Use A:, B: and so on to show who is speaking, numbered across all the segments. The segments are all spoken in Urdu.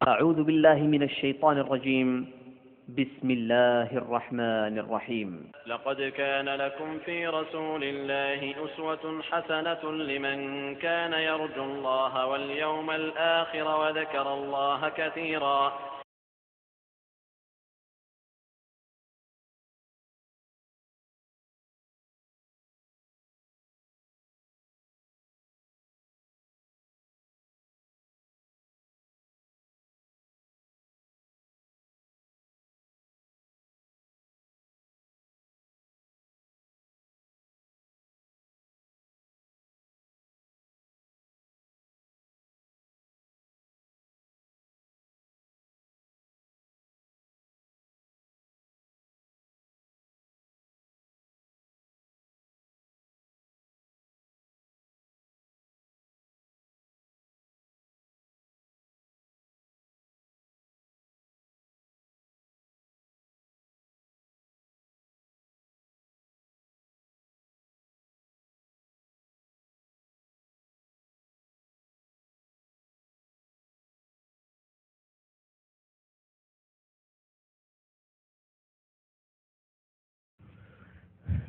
A: أعوذ بالله من الشيطان الرجيم. بسم الله الرحمن الرحيم.
B: لقد كان لكم في رسول الله أسوة حسنة لمن كان يرجو الله واليوم الآخر وذكر الله كثيرا.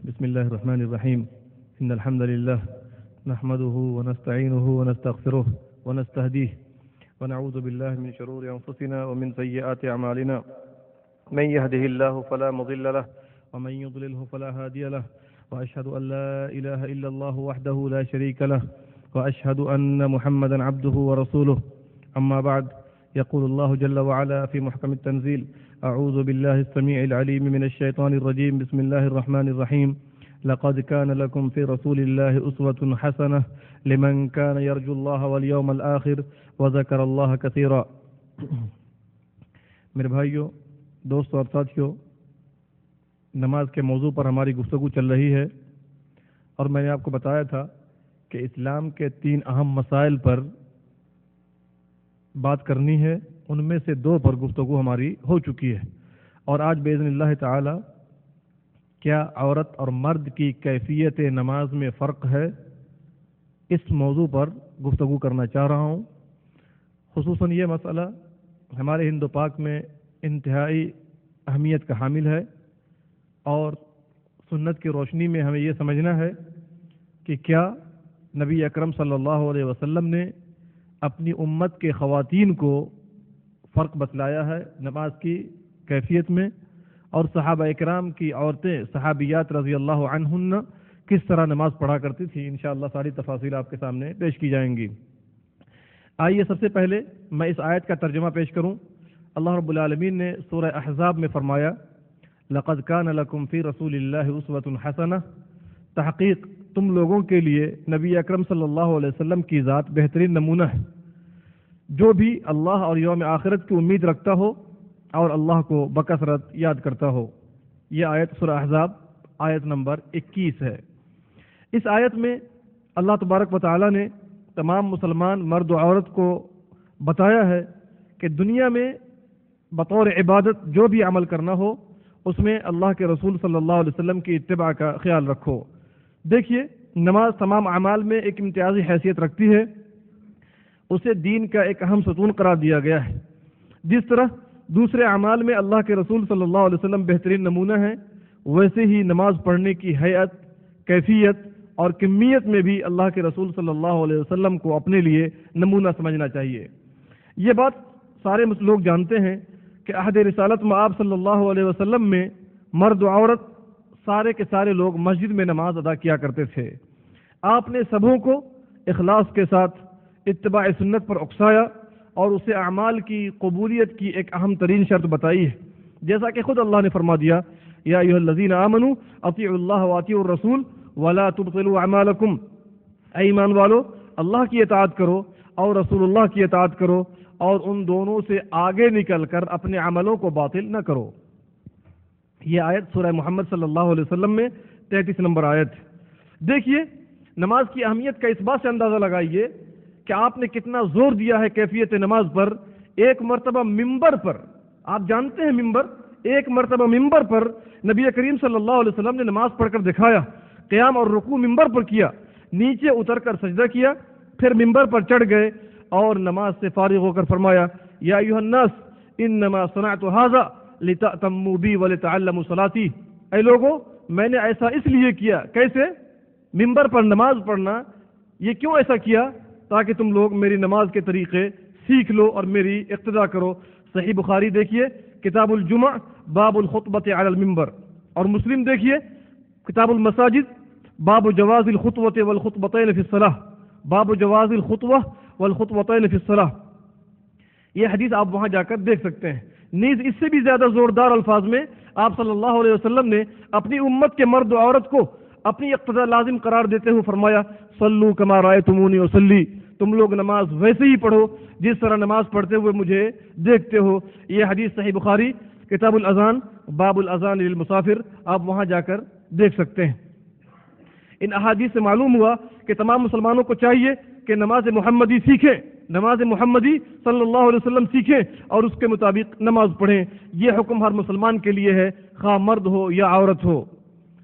C: بسم الله الرحمن الرحيم. إن الحمد لله نحمده ونستعينه ونستغفره ونستهديه ونعوذ بالله من شرور أنفسنا ومن سيئات أعمالنا. من يهده الله فلا مضل له ومن يضلله فلا هادي له، وأشهد أن لا إله إلا الله وحده لا شريك له، وأشهد أن محمدا عبده ورسوله. أما بعد، يقول الله جل وعلا في محكم التنزيل: أعوذ بالله السميع العليم من الشيطان الرجيم. بسم الله الرحمن الرحيم. لقد كان لكم في رسول الله أسوة حسنة لمن كان يرجو الله واليوم الآخر وذكر الله كثيرا. میرے بھائیوں، دوستوں اور ساتھیوں، نماز کے موضوع پر ہماری گفتگو چل رہی ہے، اور میں نے آپ کو بتایا تھا کہ اسلام کے 3 اہم مسائل پر بات کرنی ہے. ان میں سے 2 پر گفتگو ہماری ہو چکی ہے، اور آج باذن اللہ تعالی کیا عورت اور مرد کی کیفیت نماز میں فرق ہے، اس موضوع پر گفتگو کرنا چاہ رہا ہوں. خصوصاً یہ مسئلہ ہمارے ہند و پاک میں انتہائی اہمیت کا حامل ہے، اور سنت کی روشنی میں ہمیں یہ سمجھنا ہے کہ کیا نبی اکرم صلی اللہ علیہ وسلم نے اپنی امت کے خواتین کو فرق بتلایا ہے نماز کی کیفیت میں، اور صحابہ اکرام کی عورتیں صحابیات رضی اللہ عنہن کس طرح نماز پڑھا کرتی تھی. انشاءاللہ ساری تفاصیل آپ کے سامنے پیش کی جائیں گی. آئیے سب سے پہلے میں اس آیت کا ترجمہ پیش کروں. اللہ رب العالمین نے سورہ احزاب میں فرمایا: لقد كان لكم في رسول الله اسوة حسنة. تحقیق تم لوگوں کے لیے نبی اکرم صلی اللہ علیہ وسلم کی ذات بہترین نمونہ ہے، جو بھی اللہ اور یوم آخرت کی امید رکھتا ہو اور اللہ کو بکثرت یاد کرتا ہو. یہ آیت سورہ احزاب آیت نمبر 21 ہے. اس آیت میں اللہ تبارک و تعالی نے تمام مسلمان مرد و عورت کو بتایا ہے کہ دنیا میں بطور عبادت جو بھی عمل کرنا ہو اس میں اللہ کے رسول صلی اللہ علیہ وسلم کی اتباع کا خیال رکھو. دیکھیے، نماز تمام اعمال میں ایک امتیازی حیثیت رکھتی ہے. اسے دین کا ایک اہم ستون قرار دیا گیا ہے. جس طرح دوسرے اعمال میں اللہ کے رسول صلی اللہ علیہ وسلم بہترین نمونہ ہیں، ویسے ہی نماز پڑھنے کی حیت، کیفیت اور کمیت میں بھی اللہ کے رسول صلی اللہ علیہ وسلم کو اپنے لیے نمونہ سمجھنا چاہیے. یہ بات سارے لوگ جانتے ہیں کہ عہد رسالت میں آپ صلی اللہ علیہ وسلم میں مرد و عورت سارے کے سارے لوگ مسجد میں نماز ادا کیا کرتے تھے. آپ نے سبوں کو اخلاص کے ساتھ اتباع سنت پر اکسایا اور اسے اعمال کی قبولیت کی ایک اہم ترین شرط بتائی ہے. جیسا کہ خود اللہ نے فرما دیا: یا ایھا الذین آمنوا اطیعوا اللہ واطیعوا الرسول ولا تبطلوا اعمالکم. اے ایمان والو، اللہ کی اطاعت کرو اور رسول اللہ کی اطاعت کرو، اور ان دونوں سے آگے نکل کر اپنے عملوں کو باطل نہ کرو. یہ آیت سورہ محمد صلی اللہ علیہ وسلم میں 33 نمبر آیت. دیکھیے، نماز کی اہمیت کا اس بات سے اندازہ لگائیے کہ آپ نے کتنا زور دیا ہے کیفیت نماز پر. ایک مرتبہ ممبر پر، آپ جانتے ہیں ممبر، ایک مرتبہ ممبر پر نبی کریم صلی اللہ علیہ وسلم نے نماز پڑھ کر دکھایا. قیام اور رکوع ممبر پر کیا، نیچے اتر کر سجدہ کیا، پھر ممبر پر چڑھ گئے اور نماز سے فارغ ہو کر فرمایا یا ایھا الناس انما صنعت ھذا لتأتموا بی ولتعلموا صلاتی، اے لوگوں میں نے ایسا اس لیے کیا، کیسے؟ منبر پر نماز پڑھنا، یہ کیوں ایسا کیا؟ تاکہ تم لوگ میری نماز کے طریقے سیکھ لو اور میری اقتداء کرو۔ صحیح بخاری دیکھیے کتاب الجمع باب الخطبۃ علی المنبر، اور مسلم دیکھیے کتاب المساجد باب جواز الخطوۃ والخطبتین فی الصلاۃ، باب جواز الخطوہ والخطبتین فی الصلاۃ۔ یہ حدیث آپ وہاں جا کر دیکھ سکتے ہیں۔ نیز اس سے بھی زیادہ زوردار الفاظ میں آپ صلی اللہ علیہ وسلم نے اپنی امت کے مرد و عورت کو اپنی اقتداء لازم قرار دیتے ہوئے فرمایا صلو کما رأیتمونی اصلی، تم لوگ نماز ویسے ہی پڑھو جس طرح نماز پڑھتے ہوئے مجھے دیکھتے ہو۔ یہ حدیث صحیح بخاری کتاب الاذان باب الاذان للمسافر، آپ وہاں جا کر دیکھ سکتے ہیں۔ ان احادیث سے معلوم ہوا کہ تمام مسلمانوں کو چاہیے کہ نماز محمدی سیکھیں، نماز محمدی صلی اللہ علیہ وسلم سیکھیں اور اس کے مطابق نماز پڑھیں۔ یہ حکم ہر مسلمان کے لیے ہے، خواہ مرد ہو یا عورت ہو۔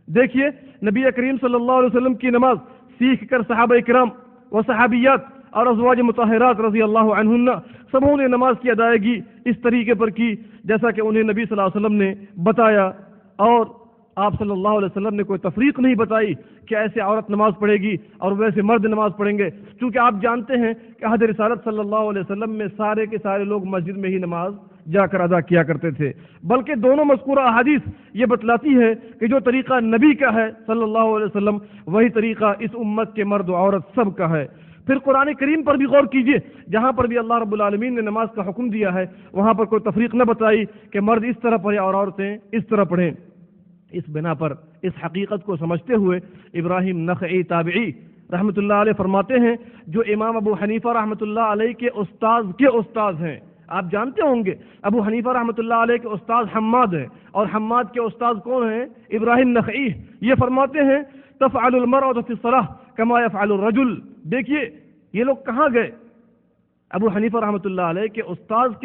C: دیکھیے نبی کریم صلی اللہ علیہ وسلم کی نماز سیکھ کر صحابہ کرام و صحابیات اور ازواج مطہرات رضی اللہ عنہن سبوں نے نماز کی ادائیگی اس طریقے پر کی جیسا کہ انہیں نبی صلی اللہ علیہ وسلم نے بتایا، اور آپ صلی اللہ علیہ وسلم نے کوئی تفریق نہیں بتائی کہ ایسے عورت نماز پڑھے گی اور ویسے مرد نماز پڑھیں گے، کیونکہ آپ جانتے ہیں کہ عہد رسالت صلی اللہ علیہ وسلم میں سارے کے سارے لوگ مسجد میں ہی نماز جا کر ادا کیا کرتے تھے، بلکہ دونوں مذکورہ احادیث یہ بتلاتی ہے کہ جو طریقہ نبی کا ہے صلی اللہ علیہ وسلم وہی طریقہ اس امت کے مرد و عورت سب کا ہے۔ پھر قرآن کریم پر بھی غور کیجئے، جہاں پر بھی اللہ رب العالمین نے نماز کا حکم دیا ہے وہاں پر کوئی تفریق نہ بتائی کہ مرد اس طرح پڑھے اور عورتیں اس طرح پڑھیں۔ اس بنا پر اس حقیقت کو سمجھتے ہوئے ابراہیم نخعی تابعی رحمۃ اللہ علیہ فرماتے ہیں، جو امام ابو حنیفہ رحمۃ اللہ علیہ کے استاذ ہیں، آپ جانتے ہوں گے ابو حنیفہ رحمۃ اللہ علیہ کے استاذ حماد ہیں، اور حماد کے استاذ کون ہیں؟ ابراہیم نخعی۔ یہ فرماتے ہیں تفعل المرأة في الصلاة كما يفعل الرجل۔ دیکھیے یہ لوگ کہاں گئے؟ ابو حنیفہ رحمۃ اللہ علیہ کے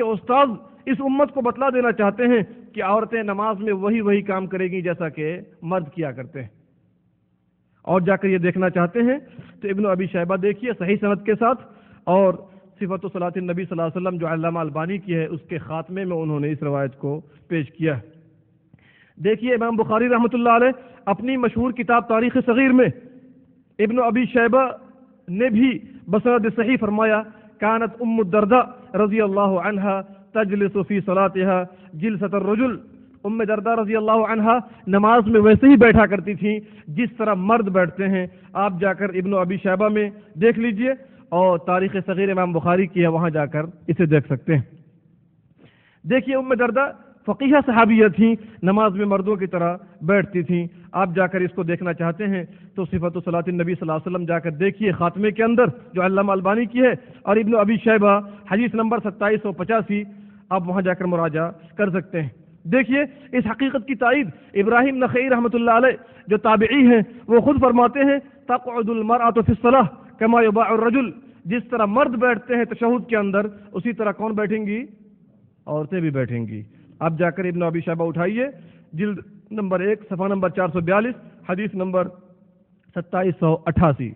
C: استاذ اس امت کو بتلا دینا چاہتے ہیں کہ عورتیں نماز میں وہی کام کرے گی جیسا کہ مرد کیا کرتے ہیں، اور جا کر یہ دیکھنا چاہتے ہیں تو ابن ابی شیبہ دیکھیے صحیح سند کے ساتھ، اور صفت صلاۃ النبی صلی اللہ علیہ وسلم جو علامہ البانی کی ہے اس کے خاتمے میں انہوں نے اس روایت کو پیش کیا ہے۔ دیکھیے امام بخاری رحمۃ اللہ علیہ اپنی مشہور کتاب تاریخ صغیر میں ابن ابی شیبہ نے بھی بسند صحیح فرمایا کانت ام الدرداء رضی اللہ عنہا تجلس فی صلاتها جلسۃ الرجل، ام درداء رضی اللہ عنہا نماز میں ویسے ہی بیٹھا کرتی تھیں جس طرح مرد بیٹھتے ہیں۔ آپ جا کر ابن ابی شیبہ میں دیکھ لیجئے، اور تاریخ صغیر امام بخاری کی ہے وہاں جا کر اسے دیکھ سکتے ہیں۔ دیکھیے ام درداء فقیہ صحابیہ تھیں، نماز میں مردوں کی طرح بیٹھتی تھیں۔ آپ جا کر اس کو دیکھنا چاہتے ہیں تو صفت صلاۃ النبی صلی اللہ علیہ وسلم جا کر دیکھیے خاتمے کے اندر جو علامہ البانی کی ہے، اور ابن ابی شیبہ حدیث نمبر 2785 آپ وہاں جا کر مراجعہ کر سکتے ہیں۔ دیکھیے اس حقیقت کی تائید ابراہیم نخعی رحمۃ اللہ علیہ جو تابعی ہیں وہ خود فرماتے ہیں تقعد المرأة فی الصلاۃ کما یباع الرجل، جس طرح مرد بیٹھتے ہیں تشہد کے اندر اسی طرح کون بیٹھیں گی؟ عورتیں بھی بیٹھیں گی۔ آپ جا کر ابن ابی شیبہ اٹھائیے، جلد نمبر 1 صفحہ نمبر 442 حدیث نمبر 2788۔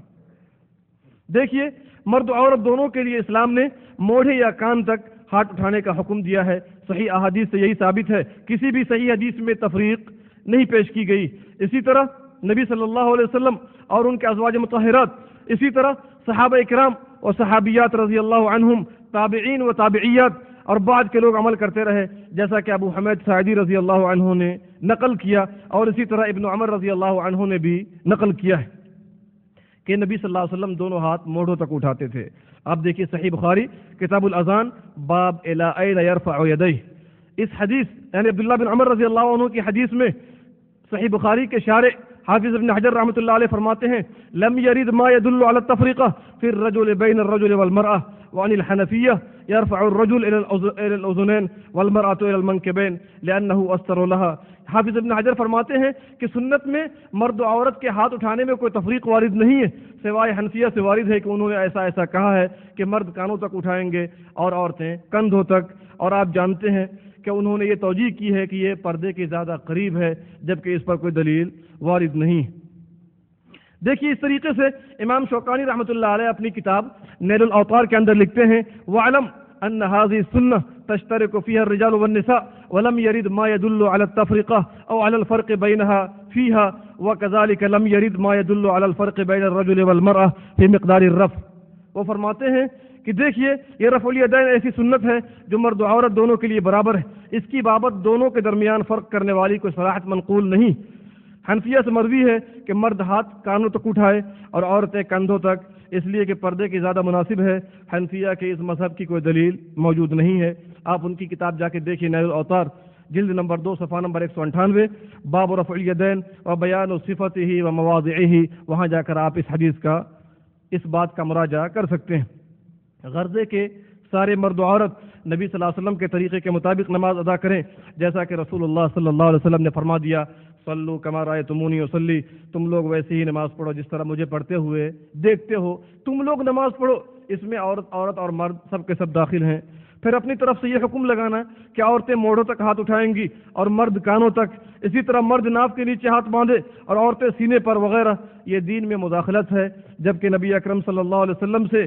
C: دیکھیے مرد و عورت دونوں کے لیے اسلام نے موڑھے یا کان تک ہاتھ اٹھانے کا حکم دیا ہے۔ صحیح احادیث سے یہی ثابت ہے، کسی بھی صحیح حدیث میں تفریق نہیں پیش کی گئی۔ اسی طرح نبی صلی اللہ علیہ وسلم اور ان کے ازواج مطہرات، اسی طرح صحابہ اکرام اور صحابیات رضی اللہ عنہم، تابعین و تابعیات اور بعد کے لوگ عمل کرتے رہے، جیسا کہ ابو حمید ساعدی رضی اللہ عنہ نے نقل کیا، اور اسی طرح ابن عمر رضی اللہ عنہ نے بھی نقل کیا ہے کہ نبی صلی اللہ علیہ وسلم دونوں ہاتھ موڑھوں تک اٹھاتے تھے۔ آپ دیکھیے صحیح بخاری کتاب الاذان باب الی این یرفع یدیہ، اس حدیث یعنی عبداللہ بن عمر رضی اللہ عنہ کی حدیث میں صحیح بخاری کے شارح حافظ ابن حجر رحمۃ اللہ علیہ فرماتے ہیں لم يرد ما يدل على التفرقة في الرجل بين الرجل والمرأة وعن الحنفية يرفع الرجل إلى الأذنين والمرأة إلى المنكبين لأنه أستر لها۔ حافظ ابن حجر فرماتے ہیں کہ سنت میں مرد و عورت کے ہاتھ اٹھانے میں کوئی تفریق وارد نہیں ہے، سوائے حنفیہ سے وارد ہے کہ انہوں نے ایسا کہا ہے کہ مرد کانوں تک اٹھائیں گے اور عورتیں کندھوں تک، اور آپ جانتے ہیں کہ انہوں نے یہ توجیہ کی ہے کہ یہ پردے کے زیادہ قریب ہے، جبکہ اس پر کوئی دلیل وارد نہیں۔ دیکھیے اس طریقے سے امام شوکانی رحمۃ اللہ علیہ اپنی کتاب نیل الاوطار کے اندر لکھتے ہیں وَعْلَمْ أَنَّ هَذِهِ السُّنَّةَ تَشْتَرِكُ فِيهَا الرِّجَالُ وَالنِّسَاءُ وَلَمْ يَرِدْ مَا يَدُلُّ عَلَى التَّفْرِقَةِ أَوْ عَلَى الْفَرْقِ بَيْنَهَا فِيهَا وَكَذَلِكَ لَمْ يَرِدْ مَا يَدُلُّ عَلَى الْفَرْقِ بَيْنَ الرَّجُلِ وَالْمَرْأَةِ فِي مِقْدَارِ الرَّفْعِ۔ وہ فرماتے ہیں کہ دیکھیے یہ رفع الیدین ایسی سنت ہے جو مرد و عورت دونوں کے لیے برابر ہے، اس کی بابت دونوں کے درمیان فرق کرنے والی کوئی صراحت منقول نہیں۔ حنفیہ سے مروی ہے کہ مرد ہاتھ کانوں تک اٹھائے اور عورتیں کندھوں تک، اس لیے کہ پردے کی زیادہ مناسب ہے۔ حنفیہ کے اس مذہب کی کوئی دلیل موجود نہیں ہے۔ آپ ان کی کتاب جا کے دیکھیے نیل الاوطار جلد نمبر 2 صفحہ نمبر 198 باب رفع الیدین و بیان صفته و مواضعه، وہاں جا کر آپ اس حدیث کا اس بات کا مراجعہ کر سکتے ہیں۔ غرضے کے سارے مرد و عورت نبی صلی اللہ علیہ وسلم کے طریقے کے مطابق نماز ادا کریں، جیسا کہ رسول اللہ صلی اللہ علیہ وسلم نے فرما دیا صلو کما رأیتمونی اصلی، تم لوگ ویسے ہی نماز پڑھو جس طرح مجھے پڑھتے ہوئے دیکھتے ہو، تم لوگ نماز پڑھو۔ اس میں عورت اور مرد سب کے سب داخل ہیں۔ پھر اپنی طرف سے یہ حکم لگانا کہ عورتیں موڑوں تک ہاتھ اٹھائیں گی اور مرد کانوں تک، اسی طرح مرد ناف کے نیچے ہاتھ باندھے اور عورتیں سینے پر وغیرہ، یہ دین میں مداخلت ہے۔ جبکہ نبی اکرم صلی اللہ علیہ وسلم سے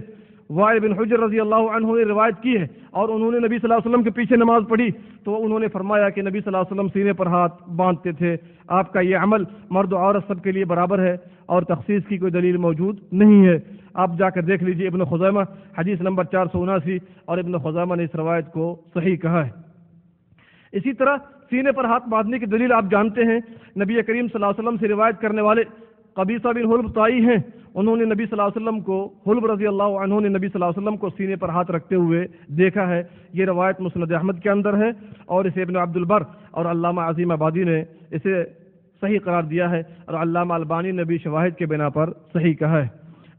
C: وائل بن حجر رضی اللہ عنہ نے روایت کی ہے اور انہوں نے نبی صلی اللہ علیہ وسلم کے پیچھے نماز پڑھی تو انہوں نے فرمایا کہ نبی صلی اللہ علیہ وسلم سینے پر ہاتھ باندھتے تھے۔ آپ کا یہ عمل مرد و عورت سب کے لیے برابر ہے اور تخصیص کی کوئی دلیل موجود نہیں ہے۔ آپ جا کر دیکھ لیجیے ابن خزیمہ حدیث نمبر 479 اور ابن خزیمہ نے اس روایت کو صحیح کہا ہے۔ اسی طرح سینے پر ہاتھ باندھنے کی دلیل آپ جانتے ہیں، نبی کریم صلی اللہ علیہ وسلم سے روایت کرنے والے قبیصہ بن حلب طائی ہیں، انہوں نے نبی صلی اللہ علیہ وسلم کو، حلب رضی اللہ عنہ نے نبی صلی اللہ علیہ وسلم کو سینے پر ہاتھ رکھتے ہوئے دیکھا ہے۔ یہ روایت مسند احمد کے اندر ہے اور اسے ابن عبد البر اور علامہ عظیم آبادی نے اسے صحیح قرار دیا ہے اور علامہ البانی نے بھی شواہد کے بنا پر صحیح کہا ہے۔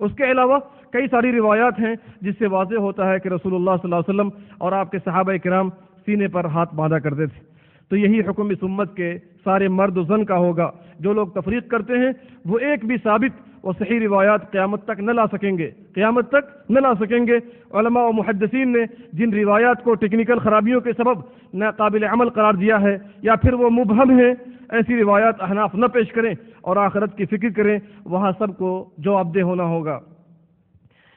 C: اس کے علاوہ کئی ساری روایات ہیں جس سے واضح ہوتا ہے کہ رسول اللہ صلی اللہ علیہ وسلم اور آپ کے صحابہ کرام سینے پر ہاتھ باندھا کرتے تھے۔ تو یہی حکم اس امت کے سارے مرد و زن کا ہوگا۔ جو لوگ تفریق کرتے ہیں وہ ایک بھی ثابت و صحیح روایات قیامت تک نہ لا سکیں گے، قیامت تک نہ لا سکیں گے۔ علماء و محدثین نے جن روایات کو ٹیکنیکل خرابیوں کے سبب ناقابل عمل قرار دیا ہے یا پھر وہ مبہم ہیں، ایسی روایات احناف نہ پیش کریں اور آخرت کی فکر کریں، وہاں سب کو جواب دہ ہونا ہوگا۔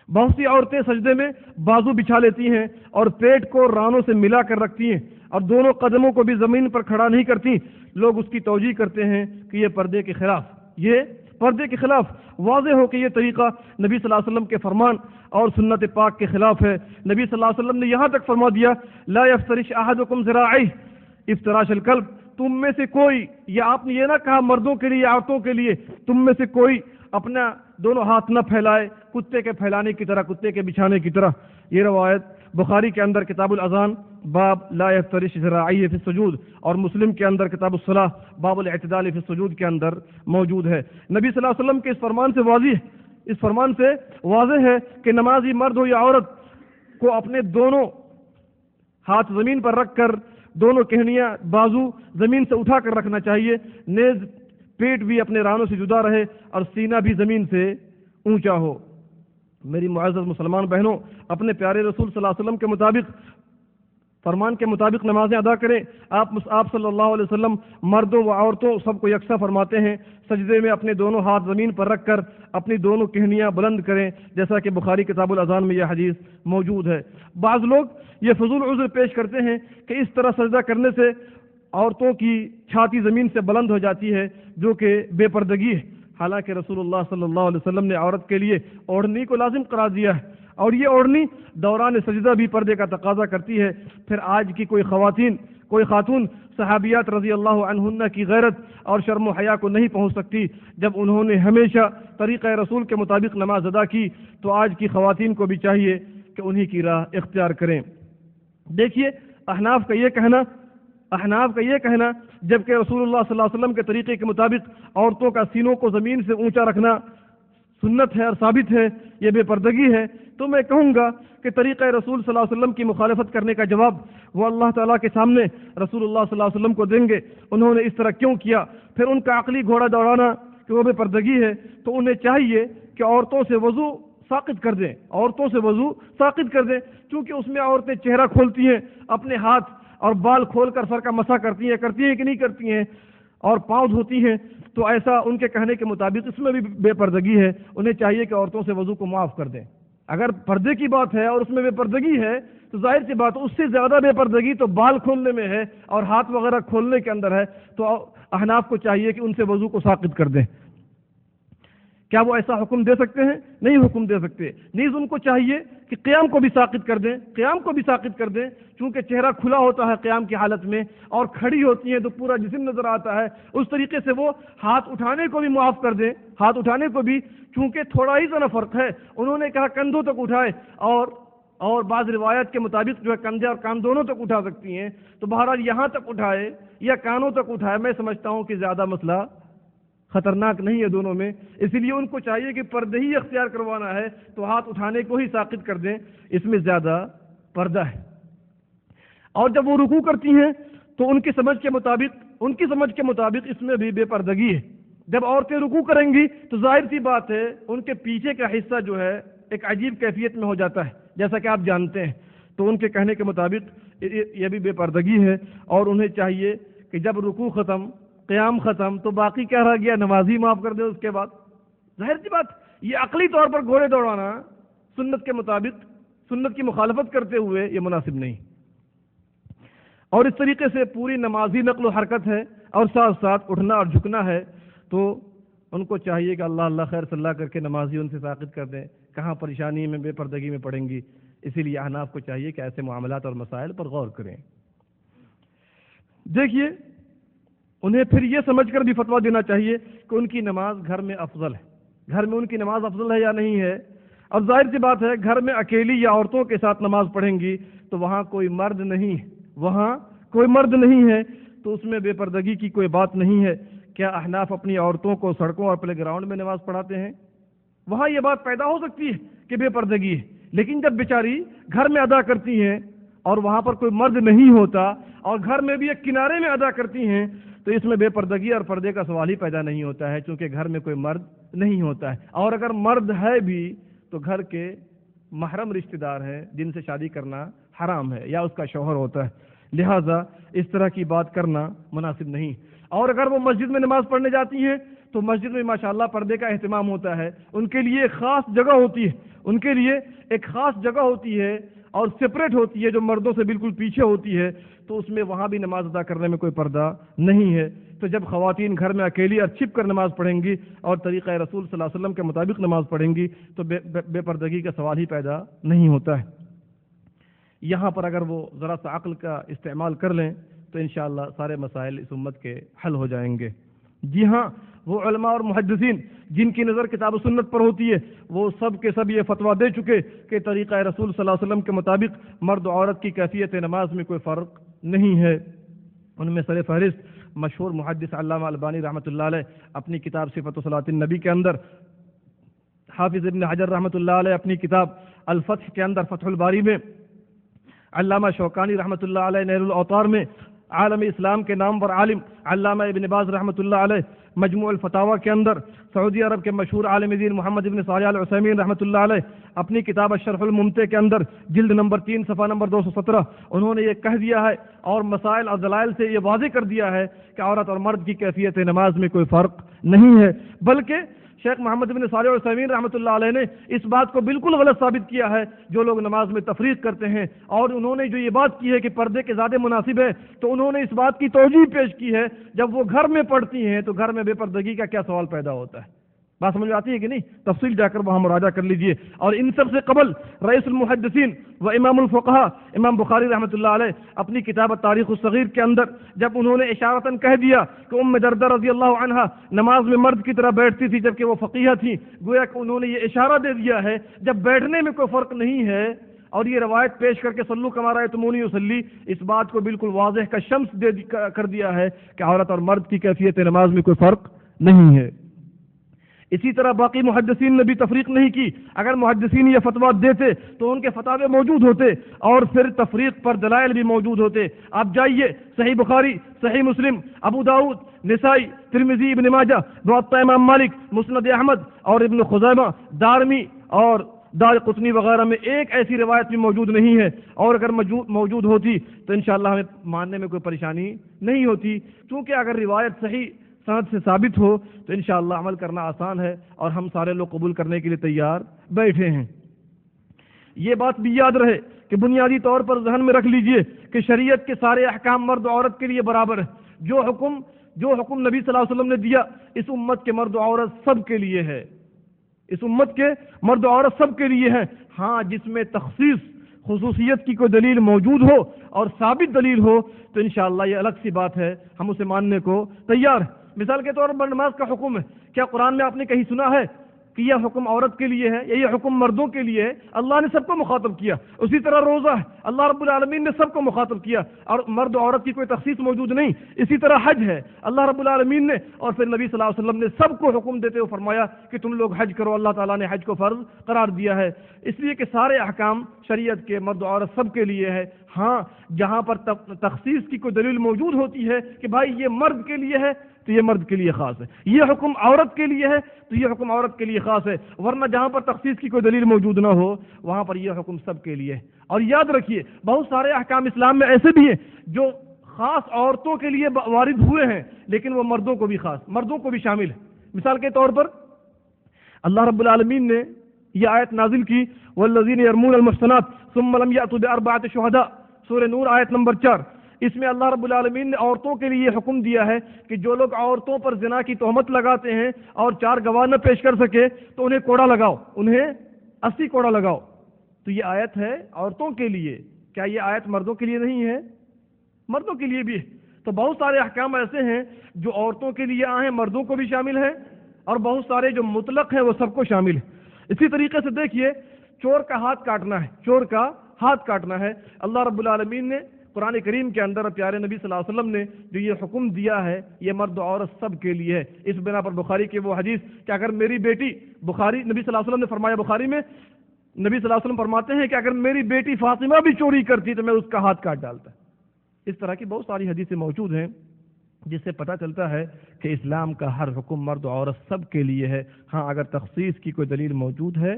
C: بہت سی عورتیں سجدے میں بازو بچھا لیتی ہیں اور پیٹ کو رانوں سے ملا کر رکھتی ہیں اور دونوں قدموں کو بھی زمین پر کھڑا نہیں کرتی۔ لوگ اس کی توجیہ کرتے ہیں کہ یہ پردے کے خلاف، یہ پردے کے خلاف واضح ہو کہ یہ طریقہ نبی صلی اللہ علیہ وسلم کے فرمان اور سنت پاک کے خلاف ہے۔ نبی صلی اللہ علیہ وسلم نے یہاں تک فرما دیا لا یفترش احدکم ذراعیہ افتراش الکلب، تم میں سے کوئی، یا آپ نے یہ نہ کہا مردوں کے لیے عورتوں کے لیے، تم میں سے کوئی اپنا دونوں ہاتھ نہ پھیلائے کتے کے پھیلانے کی طرح، کتے کے بچھانے کی طرح۔ یہ روایت بخاری کے اندر کتاب الاذان باب لا یفترش ذراعیہ فی السجود اور مسلم کے اندر کتاب الصلاۃ باب الاعتدال فی السجود کے اندر موجود ہے۔ نبی صلی اللہ علیہ وسلم کے اس فرمان سے واضح ہے کہ نمازی مرد ہو یا عورت کو اپنے دونوں ہاتھ زمین پر رکھ کر دونوں کہنیاں بازو زمین سے اٹھا کر رکھنا چاہیے، نیز پیٹ بھی اپنے رانوں سے جدا رہے اور سینہ بھی زمین سے اونچا ہو۔ میری معزز مسلمان بہنوں، اپنے پیارے رسول صلی اللہ علیہ وسلم کے مطابق، فرمان کے مطابق نمازیں ادا کریں۔ آپ صلی اللہ علیہ وسلم مردوں و عورتوں سب کو یکساں فرماتے ہیں، سجدے میں اپنے دونوں ہاتھ زمین پر رکھ کر اپنی دونوں کہنیاں بلند کریں، جیسا کہ بخاری کتاب الاذان میں یہ حدیث موجود ہے۔ بعض لوگ یہ فضول عذر پیش کرتے ہیں کہ اس طرح سجدہ کرنے سے عورتوں کی چھاتی زمین سے بلند ہو جاتی ہے، جو کہ بے پردگی ہے۔ حالانکہ رسول اللہ صلی اللہ علیہ وسلم نے عورت کے لیے اوڑھنی کو لازم قرار دیا ہے اور یہ اوڑھنی دوران سجدہ بھی پردے کا تقاضا کرتی ہے۔ پھر آج کی کوئی خاتون صحابیات رضی اللہ عنہن کی غیرت اور شرم و حیا کو نہیں پہنچ سکتی جب انہوں نے ہمیشہ طریقہ رسول کے مطابق نماز ادا کی، تو آج کی خواتین کو بھی چاہیے کہ انہی کی راہ اختیار کریں۔ دیکھیے احناف کا یہ کہنا جبکہ رسول اللہ صلی اللہ علیہ وسلم کے طریقے کے مطابق عورتوں کا سینوں کو زمین سے اونچا رکھنا سنت ہے اور ثابت ہے، یہ بے پردگی ہے، تو میں کہوں گا کہ طریقہ رسول صلی اللہ علیہ وسلم کی مخالفت کرنے کا جواب وہ اللہ تعالیٰ کے سامنے رسول اللہ صلی اللہ علیہ وسلم کو دیں گے۔ انہوں نے اس طرح کیوں کیا؟ پھر ان کا عقلی گھوڑا دوڑانا کہ وہ بے پردگی ہے، تو انہیں چاہیے کہ عورتوں سے وضو ساقط کر دیں، چونکہ اس میں عورتیں چہرہ کھولتی ہیں، اپنے ہاتھ اور بال کھول کر سر کا مسح کرتی ہیں کہ نہیں کرتی ہیں؟ اور پاؤں دھوتی ہیں تو ایسا ان کے کہنے کے مطابق اس میں بھی بے پردگی ہے. انہیں چاہیے کہ عورتوں سے وضو کو معاف کر دیں. اگر پردے کی بات ہے اور اس میں بے پردگی ہے تو ظاہر سی بات اس سے زیادہ بے پردگی تو بال کھولنے میں ہے اور ہاتھ وغیرہ کھولنے کے اندر ہے. تو احناف کو چاہیے کہ ان سے وضو کو ساقط کر دیں. کیا وہ ایسا حکم دے سکتے ہیں؟ نہیں حکم دے سکتے. نیز ان کو چاہیے کہ قیام کو بھی ساقط کر دیں. قیام کو بھی ساقط کر دیں چونکہ چہرہ کھلا ہوتا ہے قیام کی حالت میں اور کھڑی ہوتی ہیں تو پورا جسم نظر آتا ہے. اس طریقے سے وہ ہاتھ اٹھانے کو بھی معاف کر دیں. ہاتھ اٹھانے کو بھی چونکہ تھوڑا ہی ذرا فرق ہے. انہوں نے کہا کندھوں تک اٹھائے اور بعض روایت کے مطابق جو ہے کندھے اور کان دونوں تک اٹھا سکتی ہیں. تو بہرحال یہاں تک اٹھائے یا کانوں تک اٹھائے میں سمجھتا ہوں کہ زیادہ مسئلہ خطرناک نہیں ہے دونوں میں. اسی لیے ان کو چاہیے کہ پردے ہی اختیار کروانا ہے تو ہاتھ اٹھانے کو ہی ساقط کر دیں. اس میں زیادہ پردہ ہے. اور جب وہ رکوع کرتی ہیں تو ان کی سمجھ کے مطابق اس میں بھی بے پردگی ہے. جب عورتیں رکوع کریں گی تو ظاہر سی بات ہے ان کے پیچھے کا حصہ جو ہے ایک عجیب کیفیت میں ہو جاتا ہے جیسا کہ آپ جانتے ہیں. تو ان کے کہنے کے مطابق یہ بھی بے پردگی ہے. اور انہیں چاہیے کہ جب رکوع ختم قیام ختم تو باقی کیا رہ گیا نمازی معاف کر دے. اس کے بعد ظاہر سی بات یہ عقلی طور پر گھوڑے دوڑانا سنت کے مطابق سنت کی مخالفت کرتے ہوئے یہ مناسب نہیں. اور اس طریقے سے پوری نمازی نقل و حرکت ہے اور ساتھ ساتھ اٹھنا اور جھکنا ہے. تو ان کو چاہیے کہ اللہ اللہ خیر صلی اللہ کر کے نمازی ان سے ساقط کر دیں. کہاں پریشانی میں بے پردگی میں پڑیں گی. اسی لیے احناف کو چاہیے کہ ایسے معاملات اور مسائل پر غور کریں. دیکھیے انہیں پھر یہ سمجھ کر بھی فتویٰ دینا چاہیے کہ ان کی نماز گھر میں افضل ہے. گھر میں ان کی نماز افضل ہے یا نہیں ہے. اب ظاہر سی بات ہے گھر میں اکیلی یا عورتوں کے ساتھ نماز پڑھیں گی تو وہاں کوئی مرد نہیں ہے تو اس میں بے پردگی کی کوئی بات نہیں ہے. کیا احناف اپنی عورتوں کو سڑکوں اور پلے گراؤنڈ میں نماز پڑھاتے ہیں؟ وہاں یہ بات پیدا ہو سکتی ہے کہ بے پردگی ہے. لیکن جب بیچاری گھر میں ادا کرتی ہیں اور وہاں پر کوئی مرد نہیں ہوتا اور گھر میں بھی ایک کنارے میں ادا کرتی ہیں تو اس میں بے پردگی اور پردے کا سوال ہی پیدا نہیں ہوتا ہے چونکہ گھر میں کوئی مرد نہیں ہوتا ہے. اور اگر مرد ہے بھی تو گھر کے محرم رشتہ دار ہیں جن سے شادی کرنا حرام ہے یا اس کا شوہر ہوتا ہے. لہذا اس طرح کی بات کرنا مناسب نہیں. اور اگر وہ مسجد میں نماز پڑھنے جاتی ہیں تو مسجد میں ماشاءاللہ پردے کا اہتمام ہوتا ہے. ان کے لیے ایک خاص جگہ ہوتی ہے اور سپریٹ ہوتی ہے جو مردوں سے بالکل پیچھے ہوتی ہے. تو اس میں وہاں بھی نماز ادا کرنے میں کوئی پردہ نہیں ہے. تو جب خواتین گھر میں اکیلی اور چھپ کر نماز پڑھیں گی اور طریقہ رسول صلی اللہ علیہ وسلم کے مطابق نماز پڑھیں گی تو بے پردگی کا سوال ہی پیدا نہیں ہوتا ہے. یہاں پر اگر وہ ذرا سا عقل کا استعمال کر لیں تو انشاءاللہ سارے مسائل اس امت کے حل ہو جائیں گے. جی ہاں وہ علماء اور محدثین جن کی نظر کتاب و سنت پر ہوتی ہے وہ سب کے سب یہ فتویٰ دے چکے کہ طریقہ رسول صلی اللہ علیہ وسلم کے مطابق مرد و عورت کی کیفیت نماز میں کوئی فرق نہیں ہے. ان میں سر فہرست مشہور محدث علامہ البانی رحمۃ اللہ علیہ اپنی کتاب صفت صلاۃ النبی کے اندر، حافظ ابن حجر رحمۃ اللہ علیہ اپنی کتاب الفتح کے اندر فتح الباری میں، علامہ شوکانی رحمۃ اللہ علیہ نیل الاوطار میں، عالم اسلام کے نامور عالم علامہ ابن باز رحمۃ اللہ علیہ مجموع الفتاوی کے اندر، سعودی عرب کے مشہور عالم دین محمد ابن صالح العثیمین رحمۃ اللہ علیہ اپنی کتاب الشرح الممتع کے اندر جلد نمبر 3 صفحہ نمبر 217 انہوں نے یہ کہہ دیا ہے اور مسائل اور دلائل سے یہ واضح کر دیا ہے کہ عورت اور مرد کی کیفیت نماز میں کوئی فرق نہیں ہے. بلکہ شیخ محمد بن صالح العثیمین رحمۃ اللہ علیہ نے اس بات کو بالکل غلط ثابت کیا ہے جو لوگ نماز میں تفریق کرتے ہیں. اور انہوں نے جو یہ بات کی ہے کہ پردے کے زیادہ مناسب ہے تو انہوں نے اس بات کی توجیہ پیش کی ہے جب وہ گھر میں پڑھتی ہیں تو گھر میں بے پردگی کا کیا سوال پیدا ہوتا ہے. بات سمجھ آتی ہے کہ نہیں؟ تفصیل جا کر وہاں مراجعہ کر لیجئے. اور ان سب سے قبل رئیس المحدثین و امام الفقہاء امام بخاری رحمۃ اللہ علیہ اپنی کتاب تاریخ الصغیر کے اندر جب انہوں نے اشارتاً کہہ دیا کہ ام دردہ رضی اللہ عنہا نماز میں مرد کی طرح بیٹھتی تھی جبکہ وہ فقیہ تھی، گویا کہ انہوں نے یہ اشارہ دے دیا ہے جب بیٹھنے میں کوئی فرق نہیں ہے اور یہ روایت پیش کر کے صلو کما رأیتمونی اصلی اس بات کو بالکل واضح کا شمس کر دیا ہے کہ عورت اور مرد کی کیفیت نماز میں کوئی فرق نہیں ہے. اسی طرح باقی محدثین نے بھی تفریق نہیں کی. اگر محدثین یہ فتویٰ دیتے تو ان کے فتاوے موجود ہوتے اور پھر تفریق پر دلائل بھی موجود ہوتے. آپ جائیے صحیح بخاری، صحیح مسلم، ابو داؤد، نسائی، ترمذی، ابن ماجہ، موطأ امام مالک، مسند احمد اور ابن خزیمہ، دارمی اور دارقطنی وغیرہ میں ایک ایسی روایت بھی موجود نہیں ہے، اور اگر موجود ہوتی تو انشاءاللہ ہمیں ماننے میں کوئی پریشانی نہیں ہوتی، کیونکہ اگر روایت صحیح سند سے ثابت ہو تو انشاءاللہ عمل کرنا آسان ہے، اور ہم سارے لوگ قبول کرنے کے لیے تیار بیٹھے ہیں۔ یہ بات بھی یاد رہے کہ بنیادی طور پر ذہن میں رکھ لیجئے کہ شریعت کے سارے احکام مرد و عورت کے لیے برابر ہے۔ جو حکم نبی صلی اللہ علیہ وسلم نے دیا اس امت کے مرد و عورت سب کے لیے ہے، اس امت کے مرد و عورت سب کے لیے ہے۔ ہاں جس میں تخصیص خصوصیت کی کوئی دلیل موجود ہو اور ثابت دلیل ہو تو انشاءاللہ یہ الگ سی بات ہے، ہم اسے ماننے کو تیار ہیں۔ مثال کے طور پر نماز کا حکم ہے، کیا قرآن میں آپ نے کہیں سنا ہے کہ یہ حکم عورت کے لیے ہے یا یہ حکم مردوں کے لیے ہے؟ اللہ نے سب کو مخاطب کیا۔ اسی طرح روزہ ہے، اللہ رب العالمین نے سب کو مخاطب کیا، اور مرد و عورت کی کوئی تخصیص موجود نہیں۔ اسی طرح حج ہے، اللہ رب العالمین نے اور پھر نبی صلی اللہ علیہ وسلم نے سب کو حکم دیتے ہوئے فرمایا کہ تم لوگ حج کرو، اللہ تعالیٰ نے حج کو فرض قرار دیا ہے۔ اس لیے کہ سارے احکام شریعت کے مرد و عورت سب کے لیے ہے۔ ہاں جہاں پر تخصیص کی کوئی دلیل موجود ہوتی ہے کہ بھائی یہ مرد کے لیے ہے تو یہ مرد کے لیے خاص ہے، یہ حکم عورت کے لیے ہے تو یہ حکم عورت کے لیے خاص ہے، ورنہ جہاں پر تخصیص کی کوئی دلیل موجود نہ ہو وہاں پر یہ حکم سب کے لیے ہے۔ اور یاد رکھیے بہت سارے احکام اسلام میں ایسے بھی ہیں جو خاص عورتوں کے لیے وارد ہوئے ہیں لیکن وہ مردوں کو بھی خاص، مردوں کو بھی شامل ہے۔ مثال کے طور پر اللہ رب العالمین نے یہ آیت نازل کی والذین یرمون المحصنات ثم لم یأتوا بأربعۃ شہداء، سورہ نور آیت نمبر 4۔ اس میں اللہ رب العالمین نے عورتوں کے لیے یہ حکم دیا ہے کہ جو لوگ عورتوں پر زنا کی تہمت لگاتے ہیں اور 4 گواہ نہ پیش کر سکے تو انہیں کوڑا لگاؤ، انہیں 80 کوڑا لگاؤ۔ تو یہ آیت ہے عورتوں کے لیے، کیا یہ آیت مردوں کے لیے نہیں ہے؟ مردوں کے لیے بھی ہے۔ تو بہت سارے احکام ایسے ہیں جو عورتوں کے لیے آئے ہیں، مردوں کو بھی شامل ہیں، اور بہت سارے جو مطلق ہیں وہ سب کو شامل ہے۔ اسی طریقے سے دیکھیے چور کا ہاتھ کاٹنا ہے، چور کا ہاتھ کاٹنا ہے، اللہ رب العالمین نے قرآن کریم کے اندر پیارے نبی صلی اللہ علیہ وسلم نے جو یہ حکم دیا ہے یہ مرد و عورت سب کے لیے ہے۔ اس بنا پر بخاری کی وہ حدیث کہ اگر میری بیٹی، بخاری نبی صلی اللہ علیہ وسلم نے فرمایا، بخاری میں نبی صلی اللہ علیہ وسلم فرماتے ہیں کہ اگر میری بیٹی فاطمہ بھی چوری کرتی تو میں اس کا ہاتھ کاٹ ڈالتا۔ اس طرح کی بہت ساری حدیثیں موجود ہیں جس سے پتہ چلتا ہے کہ اسلام کا ہر حکم مرد و عورت سب کے لیے ہے۔ ہاں اگر تخصیص کی کوئی دلیل موجود ہے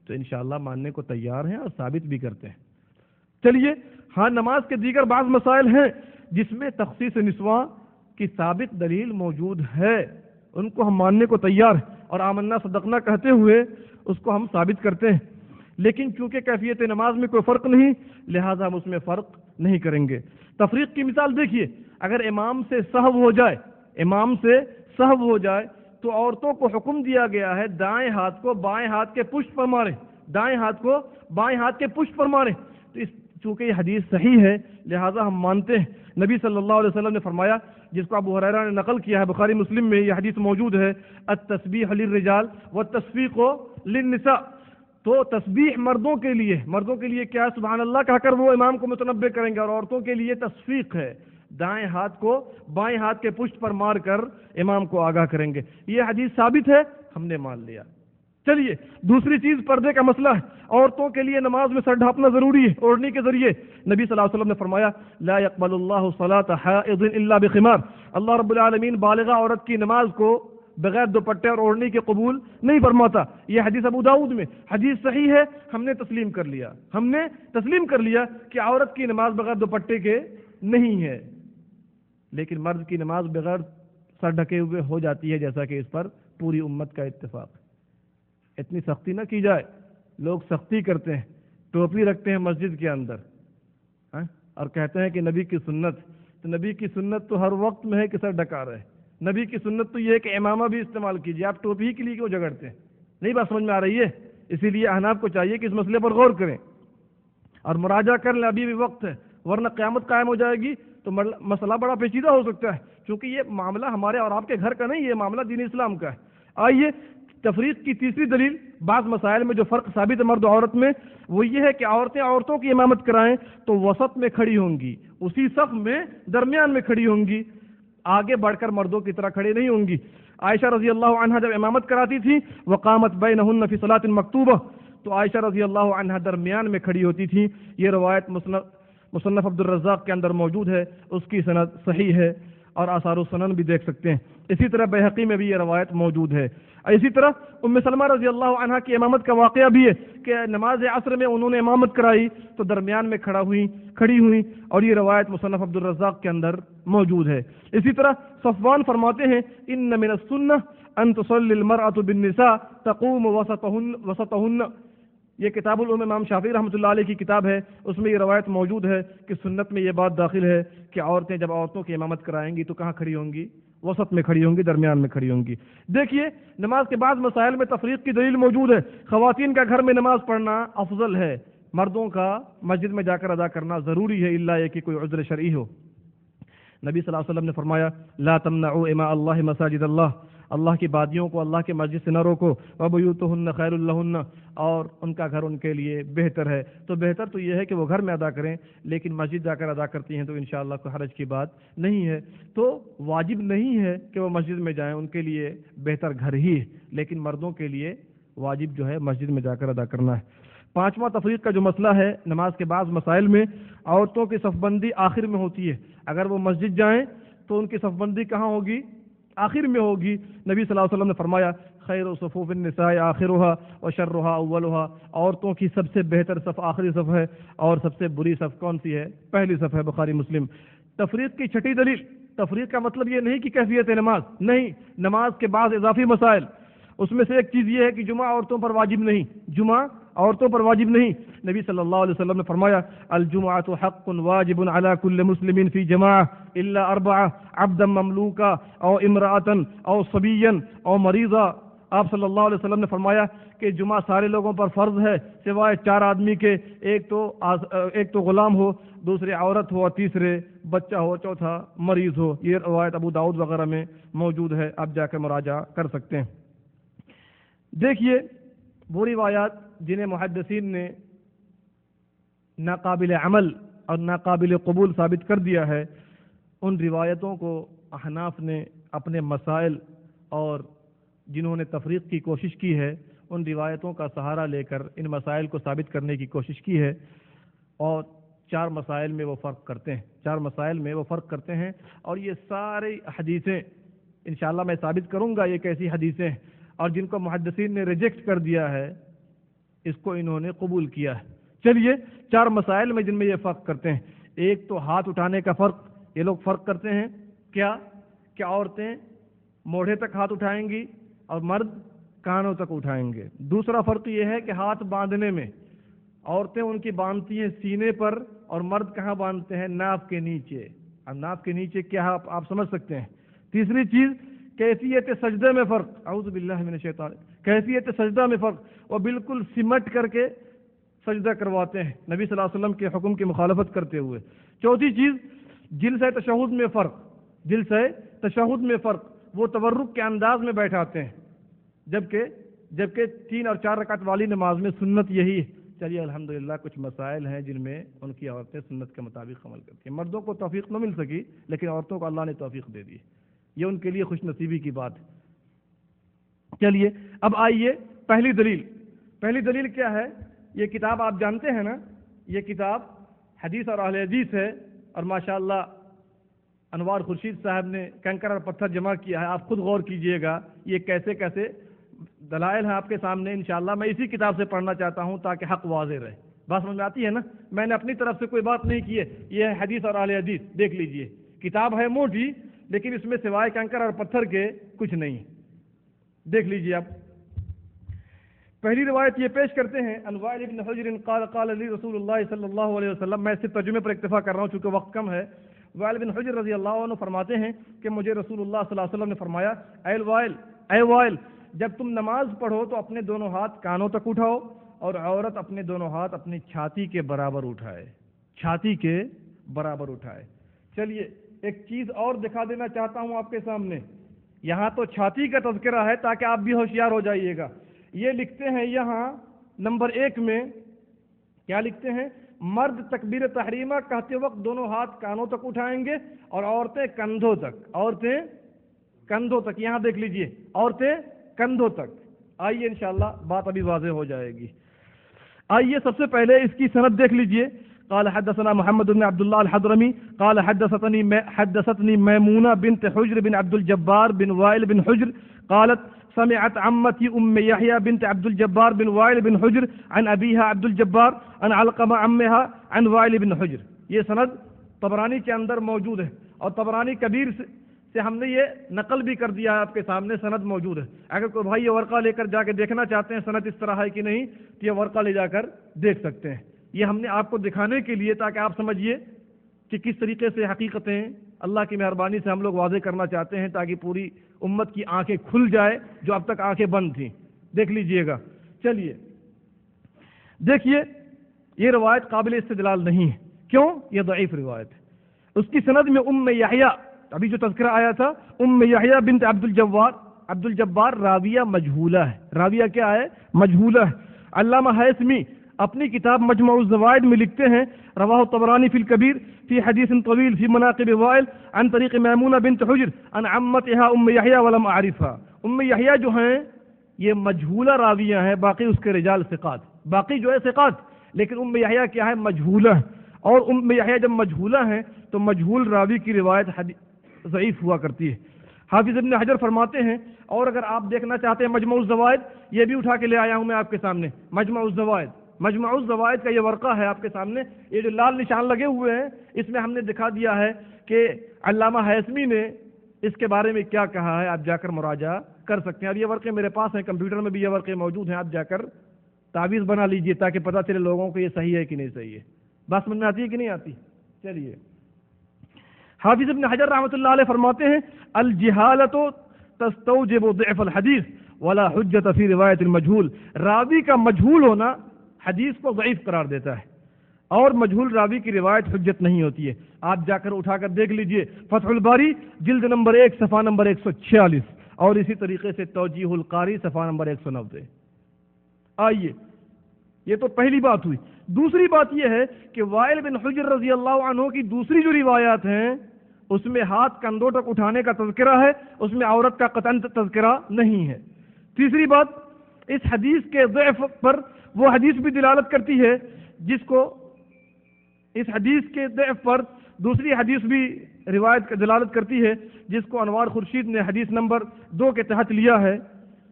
C: تو انشاءاللہ ماننے کو تیار ہیں اور ثابت بھی کرتے ہیں۔ چلیے ہاں نماز کے دیگر بعض مسائل ہیں جس میں تخصیص نسواں کی ثابت دلیل موجود ہے، ان کو ہم ماننے کو تیار ہیں اور آمنا صدقنا کہتے ہوئے اس کو ہم ثابت کرتے ہیں، لیکن چونکہ کیفیت نماز میں کوئی فرق نہیں لہذا ہم اس میں فرق نہیں کریں گے۔ تفریق کی مثال دیکھیے، اگر امام سے سہو ہو جائے تو عورتوں کو حکم دیا گیا ہے دائیں ہاتھ کو بائیں ہاتھ کے پشت پر ماریں، دائیں ہاتھ کو بائیں ہاتھ کے پشت پر ماریں۔ تو چونکہ یہ حدیث صحیح ہے لہٰذا ہم مانتے ہیں۔ نبی صلی اللہ علیہ وسلم نے فرمایا، جس کو ابو ہریرہ نے نقل کیا ہے، بخاری مسلم میں یہ حدیث موجود ہے، التسبیح للرجال والتصفیق للنساء۔ تو تسبیح مردوں کے لیے کیا سبحان اللہ کہہ کر وہ امام کو متنبہ کریں گے، اور عورتوں کے لیے تصفیق ہے، دائیں ہاتھ کو بائیں ہاتھ کے پشت پر مار کر امام کو آگاہ کریں گے۔ یہ حدیث ثابت ہے، ہم نے مان لیا۔ چلیے دوسری چیز پردے کا مسئلہ ہے۔ عورتوں کے لیے نماز میں سر ڈھانپنا ضروری ہے اوڑھنی کے ذریعے۔ نبی صلی اللہ علیہ وسلم نے فرمایا لا يقبل اللہ صلاة حائض الا بخمار، اللہ رب العالمین بالغہ عورت کی نماز کو بغیر دوپٹے اور اوڑھنی کے قبول نہیں فرماتا۔ یہ حدیث ابو داؤد میں حدیث صحیح ہے، ہم نے تسلیم کر لیا کہ عورت کی نماز بغیر دوپٹے کے نہیں ہے، لیکن مرد کی نماز بغیر سر ڈھکے ہوئے ہو جاتی ہے، جیسا کہ اس پر پوری امت کا اتفاق ہے۔ اتنی سختی نہ کی جائے، لوگ سختی کرتے ہیں، ٹوپی رکھتے ہیں مسجد کے اندر اور کہتے ہیں کہ نبی کی سنت، تو نبی کی سنت تو ہر وقت میں ہے کہ سر ڈھکا رہے۔ نبی کی سنت تو یہ ہے کہ امامہ بھی استعمال کیجیے، آپ ٹوپی کے لیے کیوں جھگڑتے ہیں؟ نہیں بات سمجھ میں آ رہی ہے؟ اسی لیے احناف کو چاہیے کہ اس مسئلے پر غور کریں اور مراجعہ کر لیں، ابھی بھی وقت ہے، ورنہ قیامت قائم ہو جائے گی تو مسئلہ بڑا پیچیدہ ہو سکتا ہے، کیونکہ یہ معاملہ ہمارے اور آپ کے گھر کا نہیں، یہ معاملہ دین اسلام کا ہے۔ آئیے تفریق کی تیسری دلیل بعض مسائل میں جو فرق ثابت ہے مرد و عورت میں، وہ یہ ہے کہ عورتیں عورتوں کی امامت کرائیں تو وسط میں کھڑی ہوں گی، اسی صف میں درمیان میں کھڑی ہوں گی، آگے بڑھ کر مردوں کی طرح کھڑے نہیں ہوں گی۔ عائشہ رضی اللہ عنہا جب امامت کراتی تھی وقامت بینہن فی صلاۃ مکتوبہ، تو عائشہ رضی اللہ عنہا درمیان میں کھڑی ہوتی تھی۔ یہ روایت مصنف عبد الرزاق کے اندر موجود ہے، اس کی سند صحیح ہے۔ اور آثار السنن بھی دیکھ سکتے ہیں. اسی طرح بیہقی میں بھی یہ روایت موجود ہے. اسی طرح ام سلمہ رضی اللہ عنہا کی امامت کا واقعہ بھی ہے کہ نماز عصر میں انہوں نے امامت کرائی تو درمیان میں کھڑی ہوئی اور یہ روایت مصنف عبد الرزاق کے اندر موجود ہے. اسی طرح صفوان فرماتے ہیں ان من السنہ ان تصلی المرأة بالنساء تقوم وسطهن. یہ کتاب العلوم امام شافعی رحمۃ اللہ علیہ کی کتاب ہے, اس میں یہ روایت موجود ہے کہ سنت میں یہ بات داخل ہے کہ عورتیں جب عورتوں کی امامت کرائیں گی تو کہاں کھڑی ہوں گی؟ وسط میں کھڑی ہوں گی, درمیان میں کھڑی ہوں گی. دیکھیے نماز کے بعض مسائل میں تفریق کی دلیل موجود ہے. خواتین کا گھر میں نماز پڑھنا افضل ہے, مردوں کا مسجد میں جا کر ادا کرنا ضروری ہے الا یہ کہ کوئی عذر شرعی ہو. نبی صلی اللہ علیہ وسلم نے فرمایا لا تمنعوا اماء اللہ مساجد اللہ, اللہ کی بادیوں کو اللہ کے مسجد سے نہ روکو. وبیوتہن خیر لہن, اور ان کا گھر ان کے لیے بہتر ہے. تو بہتر تو یہ ہے کہ وہ گھر میں ادا کریں, لیکن مسجد جا کر ادا کرتی ہیں تو انشاءاللہ کوئی حرج کی بات نہیں ہے. تو واجب نہیں ہے کہ وہ مسجد میں جائیں, ان کے لیے بہتر گھر ہی ہے, لیکن مردوں کے لیے واجب جو ہے مسجد میں جا کر ادا کرنا ہے. پانچواں تفریق کا جو مسئلہ ہے, نماز کے بعض مسائل میں عورتوں کی صف بندی آخر میں ہوتی ہے. اگر وہ مسجد جائیں تو ان کی صف بندی کہاں ہوگی؟ آخر میں ہوگی. نبی صلی اللہ علیہ وسلم نے فرمایا خیر صفوف النساء آخرها وشرها اولها, عورتوں کی سب سے بہتر صف آخری صف ہے اور سب سے بری صف کون سی ہے؟ پہلی صف ہے. بخاری مسلم. تفریق کی چھٹی دلیل, تفریق کا مطلب یہ نہیں کہ کیفیت نماز نہیں, نماز کے بعض اضافی مسائل, اس میں سے ایک چیز یہ ہے کہ جمعہ عورتوں پر واجب نہیں, جمعہ عورتوں پر واجب نہیں. نبی صلی اللہ علیہ وسلم نے فرمایا الجمعۃ حق واجب علی کل مسلم فی جماعہ الا اربعہ عبدا مملوکا او امرأۃ او صبیا او مریضا. آپ صلی اللہ علیہ وسلم نے فرمایا کہ جمعہ سارے لوگوں پر فرض ہے سوائے 4 آدمی کے, ایک تو غلام ہو, دوسرے عورت ہو, اور تیسرے بچہ ہو, چوتھا مریض ہو. یہ روایت ابو داؤد وغیرہ میں موجود ہے, آپ جا کے مراجعہ کر سکتے ہیں. دیکھیے وہ روایات جنہیں محدثین نے ناقابل عمل اور ناقابل قبول ثابت کر دیا ہے, ان روایتوں کو احناف نے اپنے مسائل اور جنہوں نے تفریق کی کوشش کی ہے ان روایتوں کا سہارا لے کر ان مسائل کو ثابت کرنے کی کوشش کی ہے, اور 4 مسائل میں وہ فرق کرتے ہیں. 4 مسائل میں وہ فرق کرتے ہیں, اور یہ ساری حدیثیں انشاءاللہ میں ثابت کروں گا یہ کیسی حدیثیں ہیں, اور جن کو محدثین نے ریجیکٹ کر دیا ہے اس کو انہوں نے قبول کیا ہے. چلیے 4 مسائل میں جن میں یہ فرق کرتے ہیں. ایک تو ہاتھ اٹھانے کا فرق, یہ لوگ فرق کرتے ہیں کیا کہ عورتیں موڑھے تک ہاتھ اٹھائیں گی اور مرد کانوں تک اٹھائیں گے. دوسرا فرق یہ ہے کہ ہاتھ باندھنے میں عورتیں ان کی باندھتی ہیں سینے پر اور مرد کہاں باندھتے ہیں؟ ناف کے نیچے. اب ناف کے نیچے کیا آپ سمجھ سکتے ہیں. تیسری چیز کیفیت سجدے میں فرق, اعوذ باللہ من الشیطان, کیفیت سجدہ میں فرق, وہ بالکل سمٹ کر کے سجدہ کرواتے ہیں نبی صلی اللہ علیہ وسلم کے حکم کی مخالفت کرتے ہوئے. چوتھی چیز جلسہ تشہد میں فرق, جلسہ تشہد میں فرق, وہ تورک کے انداز میں بیٹھاتے ہیں, جبکہ 3 اور 4 رکعت والی نماز میں سنت یہی ہے. چلیے الحمدللہ کچھ مسائل ہیں جن میں ان کی عورتیں سنت کے مطابق عمل کرتی ہیں. مردوں کو توفیق نہ مل سکی لیکن عورتوں کو اللہ نے توفیق دے دی, یہ ان کے لیے خوش نصیبی کی بات ہے. چلیے اب آئیے پہلی دلیل. پہلی دلیل کیا ہے؟ یہ کتاب آپ جانتے ہیں نا, یہ کتاب حدیث اور اہل حدیث ہے, اور ماشاءاللہ انوار خورشید صاحب نے کنکر اور پتھر جمع کیا ہے. آپ خود غور کیجئے گا یہ کیسے کیسے دلائل ہیں آپ کے سامنے. انشاءاللہ میں اسی کتاب سے پڑھنا چاہتا ہوں تاکہ حق واضح رہے. بات سمجھ میں آتی ہے نا؟ میں نے اپنی طرف سے کوئی بات نہیں کی ہے, یہ ہے حدیث اور اہل حدیث. دیکھ لیجئے کتاب ہے موٹی لیکن اس میں سوائے کنکر اور پتھر کے کچھ نہیں. دیکھ لیجئے آپ. پہلی روایت یہ پیش کرتے ہیں عن وائل بن حجر قال قال لی رسول اللہ صلی اللہ علیہ وسلم. میں صرف ترجمے پر اکتفا کر رہا ہوں چونکہ وقت کم ہے. وائل بن حجر رضی اللہ عنہ فرماتے ہیں کہ مجھے رسول اللہ صلی اللہ علیہ وسلم نے فرمایا اے وائل جب تم نماز پڑھو تو اپنے دونوں ہاتھ کانوں تک اٹھاؤ, اور عورت اپنے دونوں ہاتھ اپنی چھاتی کے برابر اٹھائے, چھاتی کے برابر اٹھائے. چلیے ایک چیز اور دکھا دینا چاہتا ہوں آپ کے سامنے. یہاں تو چھاتی کا تذکرہ ہے تاکہ آپ بھی ہوشیار ہو جائیے گا. یہ لکھتے ہیں یہاں نمبر 1 میں, کیا لکھتے ہیں؟ مرد تکبیر تحریمہ کہتے وقت دونوں ہاتھ کانوں تک اٹھائیں گے اور عورتیں کندھوں تک. عورتیں کندھوں تک, یہاں دیکھ لیجئے عورتیں کندھوں تک. آئیے انشاءاللہ بات ابھی واضح ہو جائے گی. آئیے سب سے پہلے اس کی سند دیکھ لیجئے. قال حدثنا محمد بن عبد الله الحضرمي قال حدثتني ميمونة بنت حجر بن عبد الجبار بن وائل بن حجر قالت سمعت عمتي يحيى بنت عبد الجبار بن وائل بن حجر عن أبيها عبد الجبار عن علقمة عمها عن وائل بن حجر. یہ سند طبرانی کے اندر موجود ہے اور طبرانی کبیر سے ہم نے یہ نقل بھی کر دیا ہے، آپ کے سامنے سند موجود ہے. اگر کوئی بھائی یہ ورقہ لے کر جا کے دیکھنا چاہتے ہیں سند اس طرح ہے کہ نہیں تو یہ ورقہ لے جا کر دیکھ سکتے ہیں. یہ ہم نے آپ کو دکھانے کے لیے تاکہ آپ سمجھیے کہ کس طریقے سے حقیقتیں اللہ کی مہربانی سے ہم لوگ واضح کرنا چاہتے ہیں تاکہ پوری امت کی آنکھیں کھل جائے جو اب تک آنکھیں بند تھیں. دیکھ لیجئے گا. چلیے دیکھیے یہ روایت قابل استدلال نہیں ہے. کیوں؟ یہ ضعیف روایت ہے. اس کی سند میں یحییٰ، ابھی جو تذکرہ آیا تھا یحییٰ بنت عبد الجبار راویہ مجہولہ ہے. راویہ کیا ہے؟ مجہولہ ہے. علامہ حیثمی اپنی کتاب مجمع الزوائد میں لکھتے ہیں رواہ الطبرانی فی الکبیر فی حدیث طویل فی مناقب وائل عن طریق میمونہ بنت حجر عن عمتها یحییٰ ولم اعرفها. یحییٰ جو ہیں یہ مجہولہ راویہ ہیں، باقی اس کے رجال ثقات، باقی جو ہے ثقات، لیکن یحییٰ کیا ہے؟ مجہولہ. اور یحییٰ جب مجہولہ ہیں تو مجہول راوی کی روایت ضعیف ہوا کرتی ہے. حافظ ابن حجر فرماتے ہیں، اور اگر آپ دیکھنا چاہتے ہیں مجمع الزوائد، یہ بھی اٹھا کے لے آیا ہوں میں آپ کے سامنے. مجمع الزوائد کا یہ ورقہ ہے آپ کے سامنے، یہ جو لال نشان لگے ہوئے ہیں اس میں ہم نے دکھا دیا ہے کہ علامہ حیثمی نے اس کے بارے میں کیا کہا ہے. آپ جا کر مراجعہ کر سکتے ہیں. اور یہ ورقے میرے پاس ہیں، کمپیوٹر میں بھی یہ ورقے موجود ہیں. آپ جا کر تعویذ بنا لیجئے تاکہ پتہ چلے لوگوں کو یہ صحیح ہے کہ نہیں صحیح ہے. بات سمجھ میں آتی ہے کہ نہیں آتی؟ چلیے حافظ ابن حجر رحمۃ اللہ علیہ فرماتے ہیں الجہالۃ تستوجب ضعف الحدیث ولا حجۃ فی روایت المجہول. راوی کا مجہول ہونا حدیث کو ضعیف قرار دیتا ہے اور مجہول راوی کی روایت حجت نہیں ہوتی ہے. آپ جا کر اٹھا کر دیکھ لیجئے فتح الباری جلد نمبر 1 صفحہ نمبر 146 اور اسی طریقے سے توجیہ القاری صفحہ نمبر 190. آئیے یہ تو پہلی بات ہوئی. دوسری بات یہ ہے کہ وائل بن حجر رضی اللہ عنہ کی دوسری جو روایات ہیں اس میں ہاتھ کندھوں تک اٹھانے کا تذکرہ ہے، اس میں عورت کا قطعاً تذکرہ نہیں ہے. تیسری بات، اس حدیث کے ضعف پر وہ حدیث بھی دلالت کرتی ہے جس کو اس حدیث کے ضعف پر دوسری حدیث بھی روایت دلالت کرتی ہے جس کو انوار خورشید نے حدیث نمبر 2 کے تحت لیا ہے،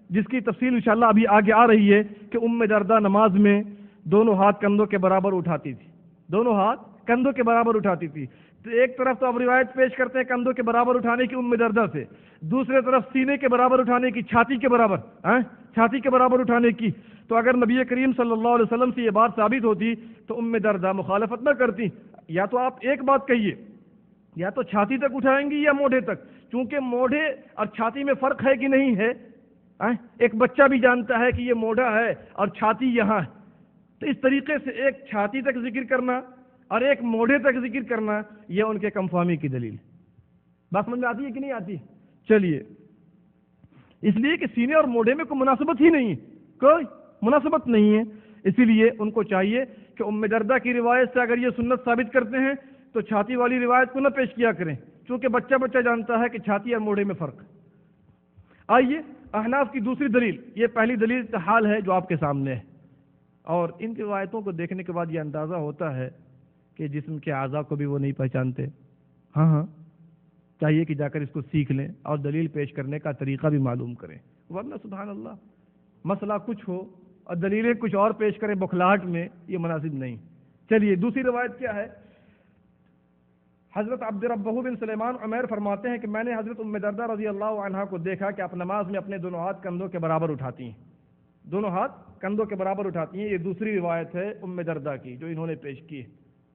C: جس کی تفصیل انشاءاللہ ابھی آگے آ رہی ہے کہ دردہ نماز میں دونوں ہاتھ کندھوں کے برابر اٹھاتی تھی. دونوں ہاتھ کندھوں کے برابر اٹھاتی تھی. تو ایک طرف تو اب روایت پیش کرتے ہیں کندھوں کے برابر اٹھانے کی دردہ سے، دوسرے طرف سینے کے برابر اٹھانے کی، چھاتی کے برابر اٹھانے کی. تو اگر نبی کریم صلی اللہ علیہ وسلم سے یہ بات ثابت ہوتی تو دردہ مخالفت نہ کرتی. یا تو آپ ایک بات کہیے، یا تو چھاتی تک اٹھائیں گی یا موڈھے تک، چونکہ موڈھے اور چھاتی میں فرق ہے کہ نہیں ہے. ایک بچہ بھی جانتا ہے کہ یہ موڈھا ہے اور چھاتی یہاں ہے. تو اس طریقے سے ایک چھاتی تک ذکر کرنا اور ایک موڈھے تک ذکر کرنا یہ ان کے کم فہمی کی دلیل. بات سمجھ میں آتی ہے کہ نہیں آتی؟ چلیے اس لیے کہ سینے اور موڈھے میں کوئی مناسبت ہی نہیں ہے، کوئی مناسبت نہیں ہے. اسی لیے ان کو چاہیے کہ دردہ کی روایت سے اگر یہ سنت ثابت کرتے ہیں تو چھاتی والی روایت کو نہ پیش کیا کریں، چونکہ بچہ جانتا ہے کہ چھاتی اور موڈھے میں فرق. آئیے احناف کی دوسری دلیل، یہ پہلی دلیل کا حال ہے جو آپ کے سامنے ہے، اور ان روایتوں کو دیکھنے کے بعد یہ اندازہ ہوتا ہے کہ جسم کے اعضاء کو بھی وہ نہیں پہچانتے. ہاں چاہیے کہ جا کر اس کو سیکھ لیں اور دلیل پیش کرنے کا طریقہ بھی معلوم کریں، ورنہ سبحان اللہ مسئلہ کچھ ہو اور دلیلیں کچھ اور پیش کریں بکھلاہٹ میں، یہ مناسب نہیں. چلیے دوسری روایت کیا ہے؟ حضرت عبد ربہ بن سلیمان عمیر فرماتے ہیں کہ میں نے حضرت دردہ رضی اللہ عنہا کو دیکھا کہ آپ نماز میں اپنے دونوں ہاتھ کندھوں کے برابر اٹھاتی ہیں. دونوں ہاتھ کندھوں کے برابر اٹھاتی ہیں. یہ دوسری روایت ہے دردہ کی جو انہوں نے پیش کی ہے.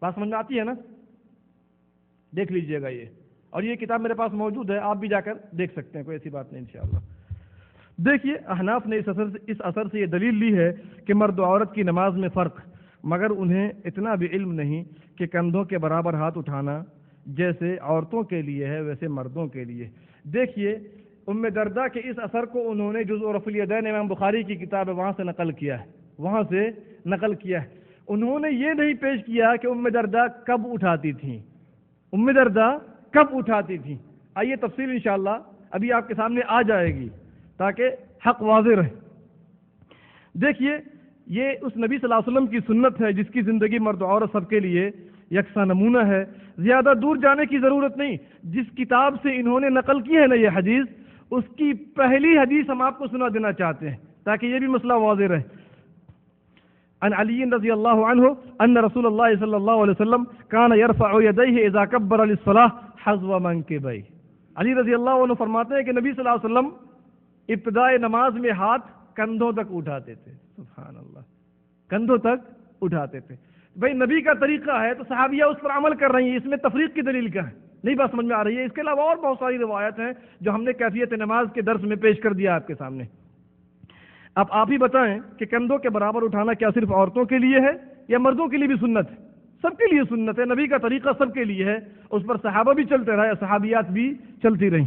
C: بات سمجھ میں آتی ہے نا؟ دیکھ لیجئے گا یہ، اور یہ کتاب میرے پاس موجود ہے، آپ بھی جا کر دیکھ سکتے ہیں، کوئی ایسی بات نہیں انشاءاللہ. دیکھیے احناف نے اس اثر سے یہ دلیل لی ہے کہ مرد و عورت کی نماز میں فرق، مگر انہیں اتنا بھی علم نہیں کہ کندھوں کے برابر ہاتھ اٹھانا جیسے عورتوں کے لیے ہے ویسے مردوں کے لیے. دیکھیے دردہ کے اس اثر کو انہوں نے جزء رفع الیدین امام بخاری کی کتاب ہے وہاں سے نقل کیا ہے. انہوں نے یہ نہیں پیش کیا کہ دردہ کب اٹھاتی تھیں. دردہ کب اٹھاتی تھیں؟ آئیے تفصیل انشاءاللہ ابھی آپ کے سامنے آ جائے گی تاکہ حق واضح رہے. دیکھیے یہ اس نبی صلی اللہ علیہ وسلم کی سنت ہے جس کی زندگی مرد و عورت سب کے لیے یکساں نمونہ ہے. زیادہ دور جانے کی ضرورت نہیں. جس کتاب سے انہوں نے نقل کی ہے نا یہ حدیث، اس کی پہلی حدیث ہم آپ کو سنا دینا چاہتے ہیں تاکہ یہ بھی مسئلہ واضح رہے. عن علی رضی اللہ عنہ ان رسول اللہ صلی اللہ علیہ وسلم کان یرفع یدیہ اذا کبر للصلاۃ حذو منکبیہ. علی رضی اللہ عنہ فرماتے ہیں کہ نبی صلی اللہ علیہ وسلم ابتدائے نماز میں ہاتھ کندھوں تک اٹھاتے تھے. سبحان اللہ، کندھوں تک اٹھاتے تھے. بھائی نبی کا طریقہ ہے تو صحابیہ اس پر عمل کر رہی ہیں، اس میں تفریق کی دلیل کیا ہے؟ نہیں بات سمجھ میں آ رہی ہے؟ اس کے علاوہ اور بہت ساری روایت ہیں جو ہم نے کیفیت نماز کے درس میں پیش کر دیا آپ کے سامنے. اب آپ ہی بتائیں کہ کندھوں کے برابر اٹھانا کیا صرف عورتوں کے لیے ہے یا مردوں کے لیے بھی سنت ہے؟ سب کے لیے سنت ہے. نبی کا طریقہ سب کے لیے ہے، اس پر صحابہ بھی چلتے رہے، صحابیات بھی چلتی رہیں.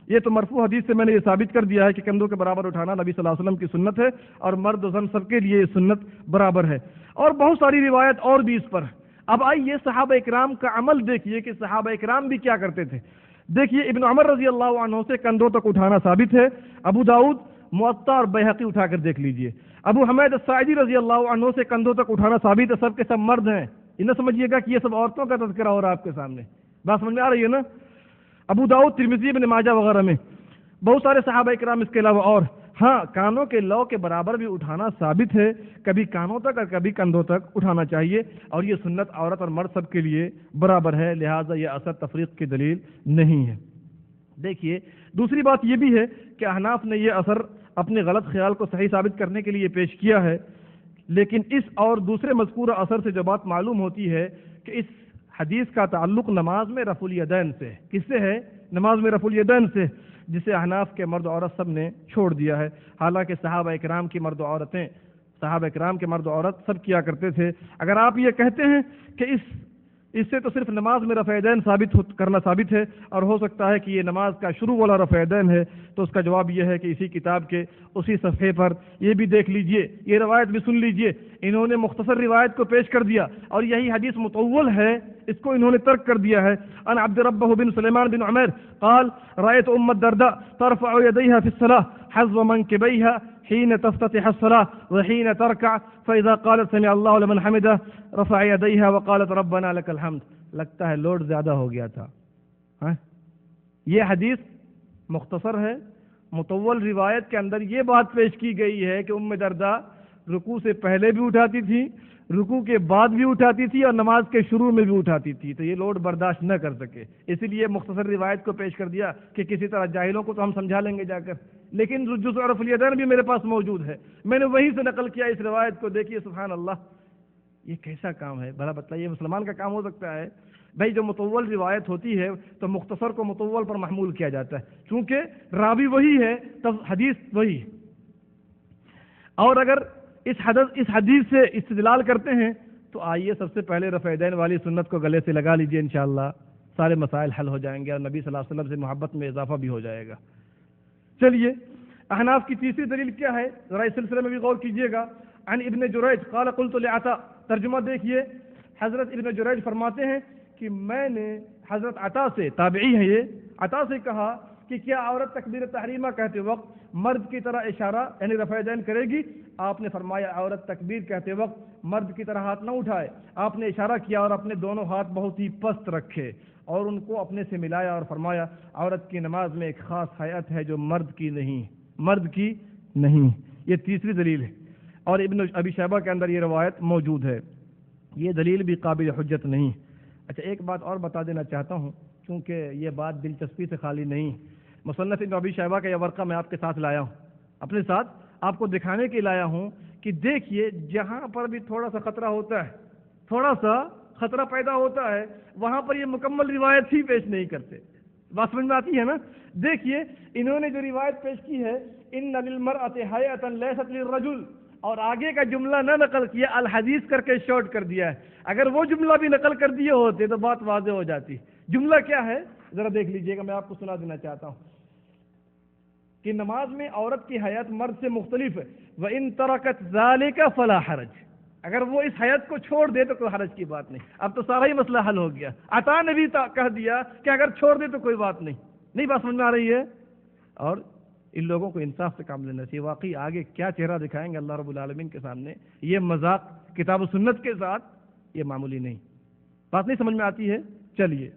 C: یہ تو مرفوع حدیث سے میں نے یہ ثابت کر دیا ہے کہ کندھوں کے برابر اٹھانا نبی صلی اللہ علیہ وسلم کی سنت ہے اور مرد و زن سب کے لیے یہ سنت برابر ہے. اور بہت ساری روایت اور بھی اس پر. اب آئیے صحابہ اکرام کا عمل دیکھیے کہ صحابہ اکرام بھی کیا کرتے تھے. دیکھیے ابن عمر رضی اللہ عنہ سے کندھوں تک اٹھانا ثابت ہے. ابو داؤد، موطا اور بیہقی اٹھا کر دیکھ لیجئے. ابو حمید الساعدی رضی اللہ عنہ سے کندھوں تک اٹھانا ثابت ہے. سب کے سب مرد ہیں. یہ نہ سمجھیے گا کہ یہ سب عورتوں کا تذکرہ ہو رہا ہے آپ کے سامنے. بات سمجھ میں آ رہی ہے نا؟ ابو داؤد، ترمذی، ابن ماجہ وغیرہ میں بہت سارے صحابہ اکرام اس کے علاوہ اور. ہاں، کانوں کے لو کے برابر بھی اٹھانا ثابت ہے. کبھی کانوں تک اور کبھی کندھوں تک اٹھانا چاہیے اور یہ سنت عورت اور مرد سب کے لیے برابر ہے. لہٰذا یہ اثر تفریق کی دلیل نہیں ہے. دیکھیے دوسری بات یہ بھی ہے کہ احناف نے یہ اثر اپنے غلط خیال کو صحیح ثابت کرنے کے لیے پیش کیا ہے، لیکن اس اور دوسرے مذکورہ اثر سے جو بات معلوم ہوتی ہے کہ اس حدیث کا تعلق نماز میں رفع الیدین سے. کس سے ہے؟ نماز میں رفع الیدین سے، جسے احناف کے مرد و عورت سب نے چھوڑ دیا ہے. حالانکہ صحابہ اکرام کی مرد و عورتیں، صحابہ اکرام کے مرد و عورت سب کیا کرتے تھے. اگر آپ یہ کہتے ہیں کہ اس سے تو صرف نماز میں رفع یدین کرنا ثابت ہے اور ہو سکتا ہے کہ یہ نماز کا شروع والا رفع یدین ہے، تو اس کا جواب یہ ہے کہ اسی کتاب کے اسی صفحے پر یہ بھی دیکھ لیجئے، یہ روایت بھی سن لیجئے. انہوں نے مختصر روایت کو پیش کر دیا اور یہی حدیث مطول ہے، اس کو انہوں نے ترک کر دیا ہے. ان عبد ربہ بن سلیمان بن عمیر قال رأيت ام الدرداء ترفع يديها في الصلاة حذو منكبيها حين تفتتح الصلاة وحين تركع فإذا قالت سمع الله لمن حمده رفع يديها وقالت ربنا لك الحمد. لگتا ہے لوڈ زیادہ ہو گیا تھا. یہ حدیث مختصر ہے. مطول روایت کے اندر یہ بات پیش کی گئی ہے کہ ام درداء رکوع سے پہلے بھی اٹھاتی تھی، رکوع کے بعد بھی اٹھاتی تھی اور نماز کے شروع میں بھی اٹھاتی تھی. تو یہ لوڈ برداشت نہ کر سکے، اسی لیے مختصر روایت کو پیش کر دیا کہ کسی طرح جاہلوں کو تو ہم سمجھا لیں گے جا کر. لیکن جزء رفع الیدین بھی میرے پاس موجود ہے، میں نے وہیں سے نقل کیا اس روایت کو. دیکھیے سبحان اللہ، یہ کیسا کام ہے بھلا بتائیے؟ مسلمان کا کام ہو سکتا ہے؟ بھائی جو مطول روایت ہوتی ہے تو مختصر کو مطول پر محمول کیا جاتا ہے، چونکہ راوی وہی ہے تب حدیث وہی. اور اگر اس حدیث سے استدلال کرتے ہیں تو آئیے سب سے پہلے رفع یدین والی سنت کو گلے سے لگا لیجئے، انشاءاللہ سارے مسائل حل ہو جائیں گے اور نبی صلی اللہ علیہ وسلم سے محبت میں اضافہ بھی ہو جائے گا. چلیے احناف کی تیسری دلیل کیا ہے، ذرا اس سلسلے میں بھی غور کیجئے گا. عن ابن جریج قال قلت لعطاء، ترجمہ دیکھیے. حضرت ابن جریج فرماتے ہیں کہ میں نے حضرت عطا سے، تابعی ہیں یہ، عطا سے کہا کہ کیا عورت تکبیر تحریمہ کہتے وقت مرد کی طرح اشارہ یعنی رفع یدین کرے گی؟ آپ نے فرمایا عورت تکبیر کہتے وقت مرد کی طرح ہاتھ نہ اٹھائے. آپ نے اشارہ کیا اور اپنے دونوں ہاتھ بہت ہی پست رکھے اور ان کو اپنے سے ملایا اور فرمایا عورت کی نماز میں ایک خاص حیت ہے جو مرد کی نہیں. یہ تیسری دلیل ہے اور ابن ابی شیبہ کے اندر یہ روایت موجود ہے. یہ دلیل بھی قابل حجت نہیں. اچھا ایک بات اور بتا دینا چاہتا ہوں کیونکہ یہ بات دلچسپی سے خالی نہیں. مصنف ابن ابی شیبہ کا یہ ورقہ میں آپ کے ساتھ لایا ہوں، اپنے ساتھ آپ کو دکھانے کے لایا ہوں کہ دیکھیے جہاں پر بھی تھوڑا سا خطرہ ہوتا ہے، تھوڑا سا خطرہ پیدا ہوتا ہے، وہاں پر یہ مکمل روایت ہی پیش نہیں کرتے. بات سمجھ میں آتی ہے نا؟ دیکھیے انہوں نے جو روایت پیش کی ہے ان للمرأۃ حیۃ لیست للرجل، اور آگے کا جملہ نہ نقل کیا، الحدیث کر کے شارٹ کر دیا ہے. اگر وہ جملہ بھی نقل کر دیے ہوتے تو بات واضح ہو جاتی. جملہ کیا ہے ذرا دیکھ لیجئے گا، میں آپ کو سنا دینا چاہتا ہوں کہ نماز میں عورت کی حیات مرد سے مختلف ہے. وَإِن تَرَكَتْ ذَلِكَ فَلَا حَرَجْ، اگر وہ اس حیات کو چھوڑ دے تو کوئی حرج کی بات نہیں. اب تو سارا ہی مسئلہ حل ہو گیا. عطا نے بھی کہہ دیا کہ اگر چھوڑ دے تو کوئی بات نہیں. نہیں بات سمجھ میں آ رہی ہے؟ اور ان لوگوں کو انصاف سے کام لینا چاہیے. واقعی آگے کیا چہرہ دکھائیں گے اللہ رب العالمین کے سامنے. یہ مذاق کتاب و سنت کے ساتھ یہ معمولی نہیں. بات نہیں سمجھ میں آتی ہے؟ چلیے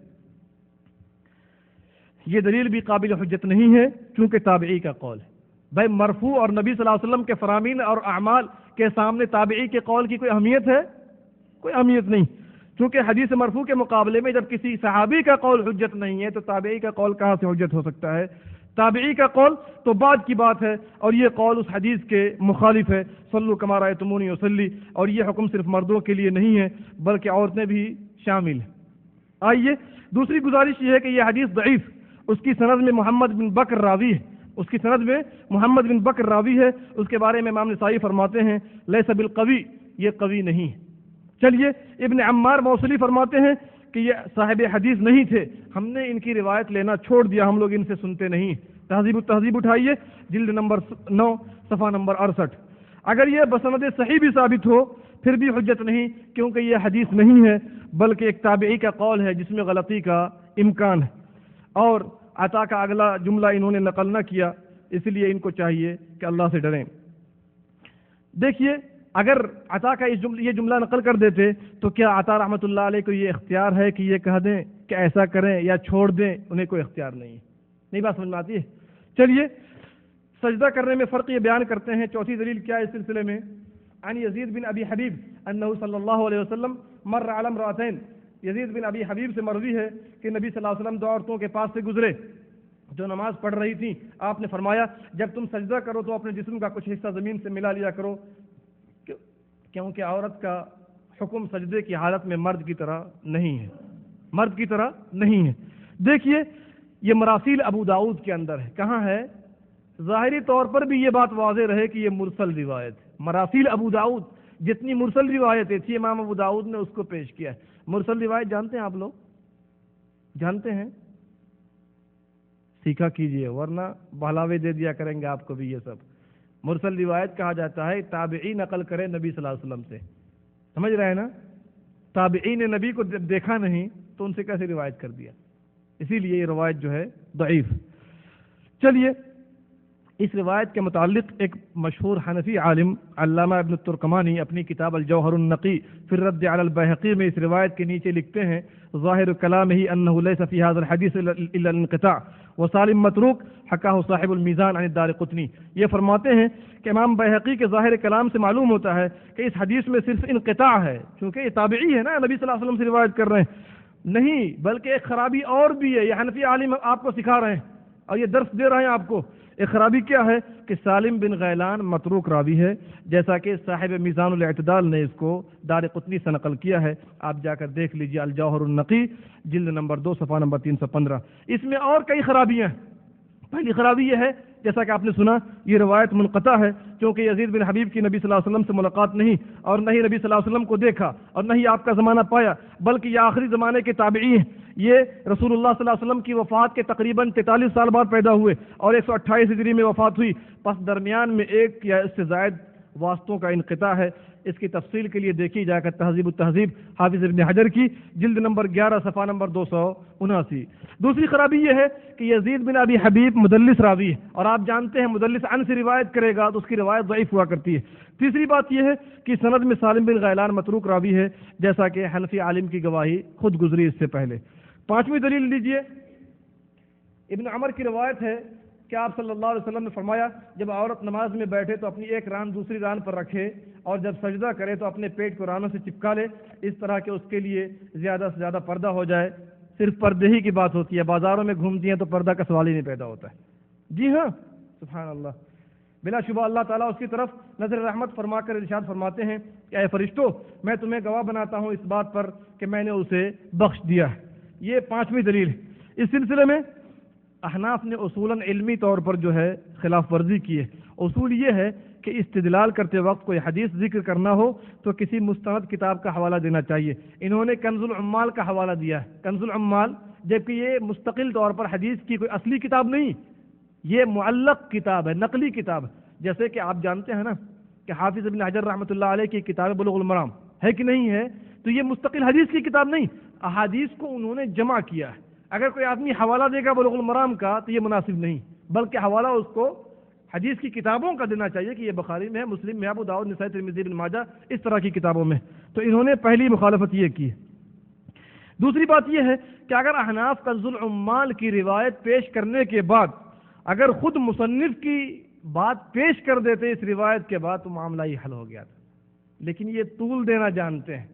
C: یہ دلیل بھی قابل حجت نہیں ہے کیونکہ تابعی کا قول ہے. بھائی مرفوع اور نبی صلی اللہ علیہ وسلم کے فرامین اور اعمال کے سامنے تابعی کے قول کی کوئی اہمیت ہے؟ کوئی اہمیت نہیں. چونکہ حدیث مرفوع کے مقابلے میں جب کسی صحابی کا قول حجت نہیں ہے تو تابعی کا قول کہاں سے حجت ہو سکتا ہے؟ تابعی کا قول تو بعد کی بات ہے اور یہ قول اس حدیث کے مخالف ہے. صلو کما رأیتمونی اصلی. اور یہ حکم صرف مردوں کے لیے نہیں ہے بلکہ عورتیں بھی شامل ہیں. آئیے دوسری گزارش یہ ہے کہ یہ حدیث ضعیف، اس کی سند میں محمد بن بکر راوی ہے. اس کی سند میں محمد بن بکر راوی ہے. اس کے بارے میں امام نسائی فرماتے ہیں لیس بالقوی، یہ قوی نہیں ہے. چلیے ابن عمار موصلی فرماتے ہیں کہ یہ صاحب حدیث نہیں تھے، ہم نے ان کی روایت لینا چھوڑ دیا، ہم لوگ ان سے سنتے نہیں. تہذیب التہذیب اٹھائیے جلد نمبر 9 صفحہ نمبر 68. اگر یہ بسند صحیح بھی ثابت ہو پھر بھی حجت نہیں کیونکہ یہ حدیث نہیں ہے بلکہ ایک تابعی کا قول ہے جس میں غلطی کا امکان ہے. اور عطا کا اگلا جملہ انہوں نے نقل نہ کیا، اس لیے ان کو چاہیے کہ اللہ سے ڈریں. دیکھیے اگر عطا کا یہ جملہ نقل کر دیتے تو کیا عطا رحمۃ اللہ علیہ کو یہ اختیار ہے کہ یہ کہہ دیں کہ ایسا کریں یا چھوڑ دیں؟ انہیں کوئی اختیار نہیں. نہیں بات سمجھ میں آتی ہے؟ چلیے سجدہ کرنے میں فرق یہ بیان کرتے ہیں. چوتھی دلیل کیا ہے اس سلسلے میں؟ عن یزید بن ابی حبیب انہ صلی اللہ علیہ وسلم مر علی امرأتین. یزید بن ابی حبیب سے مروی ہے کہ نبی صلی اللہ علیہ وسلم دو عورتوں کے پاس سے گزرے جو نماز پڑھ رہی تھیں. آپ نے فرمایا جب تم سجدہ کرو تو اپنے جسم کا کچھ حصہ زمین سے ملا لیا کرو کیونکہ عورت کا حکم سجدے کی حالت میں مرد کی طرح نہیں ہے، مرد کی طرح نہیں ہے. دیکھیے یہ مراسیل ابو داؤد کے اندر ہے. کہاں ہے؟ ظاہری طور پر بھی یہ بات واضح رہے کہ یہ مرسل روایت ہے. مراسیل ابو داؤد جتنی مرسل روایتیں تھی امام ابو داؤد نے اس کو پیش کیا ہے. مرسل روایت جانتے ہیں آپ لوگ؟ جانتے ہیں؟ سیکھا کیجئے ورنہ بہلاوے دے دیا کریں گے آپ کو بھی. یہ سب مرسل روایت کہا جاتا ہے تابعی نقل کرے نبی صلی اللہ علیہ وسلم سے. سمجھ رہے ہیں نا؟ تابعی نے نبی کو دیکھا نہیں تو ان سے کیسے روایت کر دیا؟ اسی لیے یہ روایت جو ہے ضعیف. چلیے اس روایت کے متعلق ایک مشہور حنفی عالم علامہ ابن الترکمانی اپنی کتاب الجوہر النقی فی الرد علی البیہقی میں اس روایت کے نیچے لکھتے ہیں ظاہر کلامہ انہ لیس فی ھذا الحدیث الا الانقطاع وسالم متروک حکاہ صاحب المیزان عن الدارقطنی. یہ فرماتے ہیں کہ امام بیہقی کے ظاہر کلام سے معلوم ہوتا ہے کہ اس حدیث میں صرف انقطاع ہے کیونکہ یہ تابعی ہے نا، نبی صلی اللہ علیہ وسلم سے روایت کر رہے ہیں. نہیں بلکہ ایک خرابی اور بھی ہے. یہ حنفی عالم آپ کو سکھا رہے ہیں اور یہ درس دے رہے ہیں آپ کو. ایک خرابی کیا ہے کہ سالم بن غیلان متروک راوی ہے جیسا کہ صاحب میزان الاعتدال نے اس کو دارقطنی سے نقل کیا ہے. آپ جا کر دیکھ لیجیے الجوہر النقی جلد نمبر 2 صفحہ نمبر 315. اس میں اور کئی خرابیاں ہیں. پہلی خرابی یہ ہے جیسا کہ آپ نے سنا یہ روایت منقطع ہے کیونکہ یزید بن حبیب کی نبی صلی اللہ علیہ وسلم سے ملاقات نہیں اور نہ ہی نبی صلی اللہ علیہ وسلم کو دیکھا اور نہ ہی آپ کا زمانہ پایا بلکہ یہ آخری زمانے کے تابعی ہیں. یہ رسول اللہ صلی اللہ علیہ وسلم کی وفات کے تقریباً 43 سال بعد پیدا ہوئے اور 128 ہجری میں وفات ہوئی. پس درمیان میں ایک یا اس سے زائد واسطوں کا انقطاع ہے. اس کی تفصیل کے لیے دیکھی جا کر تہذیب التہذیب حافظ ابن حجر کی جلد نمبر 11 صفحہ نمبر 279. دوسری خرابی یہ ہے کہ یزید بن ابی حبیب مدلس راوی ہے اور آپ جانتے ہیں مدلس عن سے روایت کرے گا تو اس کی روایت ضعیف ہوا کرتی ہے. تیسری بات یہ ہے کہ سند میں سالم بن غیلان متروک راوی ہے جیسا کہ حنفی عالم کی گواہی خود گزری اس سے پہلے. پانچویں دلیل لیجئے ابن عمر کی روایت ہے کہ آپ صلی اللہ علیہ وسلم نے فرمایا جب عورت نماز میں بیٹھے تو اپنی ایک ران دوسری ران پر رکھے اور جب سجدہ کرے تو اپنے پیٹ کو رانوں سے چپکا لے اس طرح کہ اس کے لیے زیادہ سے زیادہ پردہ ہو جائے. صرف پردے ہی کی بات ہوتی ہے، بازاروں میں گھومتی ہیں تو پردہ کا سوال ہی نہیں پیدا ہوتا ہے. جی ہاں سبحان اللہ. بلا شبہ اللہ تعالیٰ اس کی طرف نظر رحمت فرما کر ارشاد فرماتے ہیں کہ اے فرشتوں میں تمہیں گواہ بناتا ہوں اس بات پر کہ میں نے اسے بخش دیا ہے. یہ پانچویں دلیل ہے. اس سلسلے میں احناف نے اصولاً علمی طور پر جو ہے خلاف ورزی کی ہے. اصول یہ ہے کہ استدلال کرتے وقت کوئی حدیث ذکر کرنا ہو تو کسی مستند کتاب کا حوالہ دینا چاہیے. انہوں نے کنز العمال کا حوالہ دیا ہے. کنز العمال جبکہ یہ مستقل طور پر حدیث کی کوئی اصلی کتاب نہیں، یہ معلق کتاب ہے، نقلی کتاب ہے. جیسے کہ آپ جانتے ہیں نا کہ حافظ ابن حجر رحمۃ اللہ علیہ کی کتاب بلوغ المرام ہے کہ نہیں ہے، تو یہ مستقل حدیث کی کتاب نہیں، احادیث کو انہوں نے جمع کیا ہے. اگر کوئی آدمی حوالہ دے گا بلوغ المرام کا تو یہ مناسب نہیں، بلکہ حوالہ اس کو حدیث کی کتابوں کا دینا چاہیے کہ یہ بخاری میں ہے، مسلم میں، ابو داؤد، نسائی، ترمذی، ابن ماجہ، اس طرح کی کتابوں میں. تو انہوں نے پہلی مخالفت یہ کی. دوسری بات یہ ہے کہ اگر احناف کنز العمال کی روایت پیش کرنے کے بعد اگر خود مصنف کی بات پیش کر دیتے اس روایت کے بعد تو معاملہ ہی حل ہو گیا تھا، لیکن یہ طول دینا جانتے ہیں.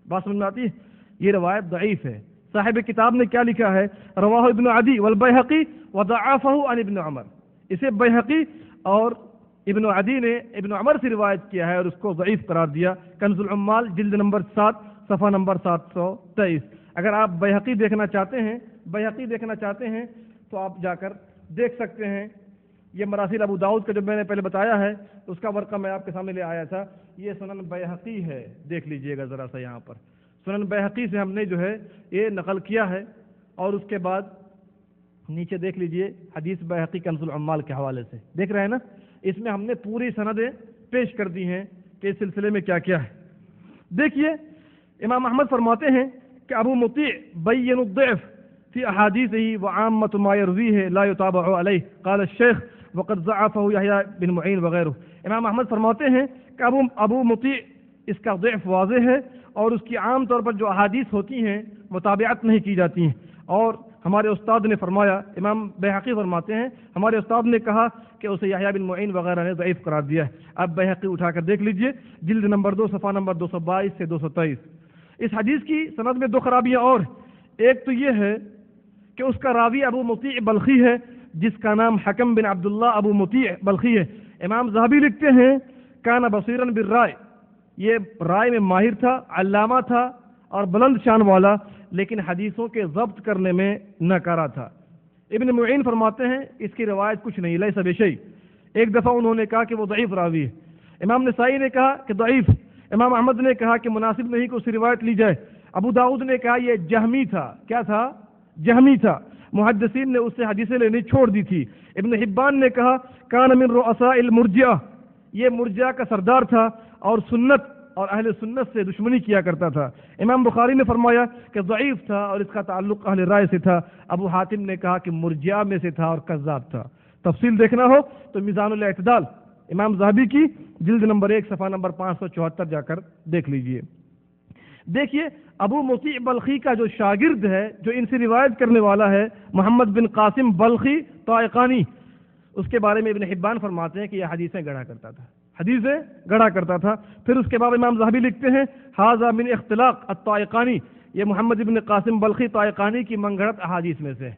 C: بات سمجھ میں آتی ہے؟ یہ روایت ضعیف ہے. صاحب کتاب نے کیا لکھا ہے؟ رواہ ابن عدی والبیہقی وضعفہ عن ابن عمر. اسے بیہقی اور ابن عدی نے ابن عمر سے روایت کیا ہے اور اس کو ضعیف قرار دیا. کنز العمال جلد نمبر 7 صفحہ نمبر 723. اگر آپ بیہقی دیکھنا چاہتے ہیں تو آپ جا کر دیکھ سکتے ہیں. یہ مراسیل ابو داؤد کا جو میں نے پہلے بتایا ہے اس کا ورقہ میں آپ کے سامنے لے آیا تھا. یہ سنن بیہقی ہے، دیکھ لیجئے گا ذرا سا. یہاں پر سنن بیہقی سے ہم نے جو ہے یہ نقل کیا ہے اور اس کے بعد نیچے دیکھ لیجئے حدیث بیہقی کنز العمال کے حوالے سے. دیکھ رہے ہیں نا؟ اس میں ہم نے پوری سندیں پیش کر دی ہیں کہ اس سلسلے میں کیا کیا ہے. دیکھیے امام احمد فرماتے ہیں کہ ابو مطیع بین الضعف فی احادیثہ وعامۃ ما یرویہ لا یتابع علیہ قال الشیخ وقد ضعفہ یحییٰ بن معین وغیرہ. امام احمد فرماتے ہیں کہ ابو مطیع اس کا ضعف واضح ہے اور اس کی عام طور پر جو احادیث ہوتی ہیں متابعت نہیں کی جاتی ہیں. اور ہمارے استاد نے فرمایا، امام بیہقی فرماتے ہیں ہمارے استاد نے کہا کہ اسے یحییٰ بن معین وغیرہ نے ضعیف قرار دیا ہے. اب بیہقی اٹھا کر دیکھ لیجئے جلد نمبر 2 صفحہ نمبر 222 سے 223. اس حدیث کی سند میں 2 خرابیاں اور. ایک تو یہ ہے کہ اس کا راوی ابو مطیع بلخی ہے جس کا نام حکم بن عبداللہ ابو مطیع بلخی ہے. امام ذہبی لکھتے ہیں کان بصیرا بالرائے، یہ رائے میں ماہر تھا، علامہ تھا اور بلند شان والا، لیکن حدیثوں کے ضبط کرنے میں ناکارہ تھا. ابن معین فرماتے ہیں اس کی روایت کچھ نہیں، لیس بشیء. ایک دفعہ انہوں نے کہا کہ وہ ضعیف راوی ہے. امام نسائی نے کہا کہ ضعیف. امام احمد نے کہا کہ مناسب نہیں کہ اس کی روایت لی جائے. ابو داؤد نے کہا یہ جہمی تھا. کیا تھا؟ جہمی تھا. محدثین نے اس سے حدیثیں لینی چھوڑ دی تھی. ابن حبان نے کہا کان من رؤساء المرجئہ، یہ مرجئہ کا سردار تھا اور سنت اور اہل سنت سے دشمنی کیا کرتا تھا. امام بخاری نے فرمایا کہ ضعیف تھا اور اس کا تعلق اہل رائے سے تھا. ابو حاتم نے کہا کہ مرجئہ میں سے تھا اور کذاب تھا. تفصیل دیکھنا ہو تو میزان الاعتدال امام ذہبی کی جلد نمبر 1 صفحہ نمبر 574 جا کر دیکھ لیجئے. دیکھیے ابو مطیع بلخی کا جو شاگرد ہے جو ان سے روایت کرنے والا ہے محمد بن قاسم بلخی طائقانی، اس کے بارے میں ابن حبان فرماتے ہیں کہ یہ حدیثیں گڑھا کرتا تھا. پھر اس کے بعد امام ذہبی لکھتے ہیں ھذا من اختلاق الطائقانی، یہ محمد بن قاسم بلخی طائقانی کی منگڑت احادیث میں سے.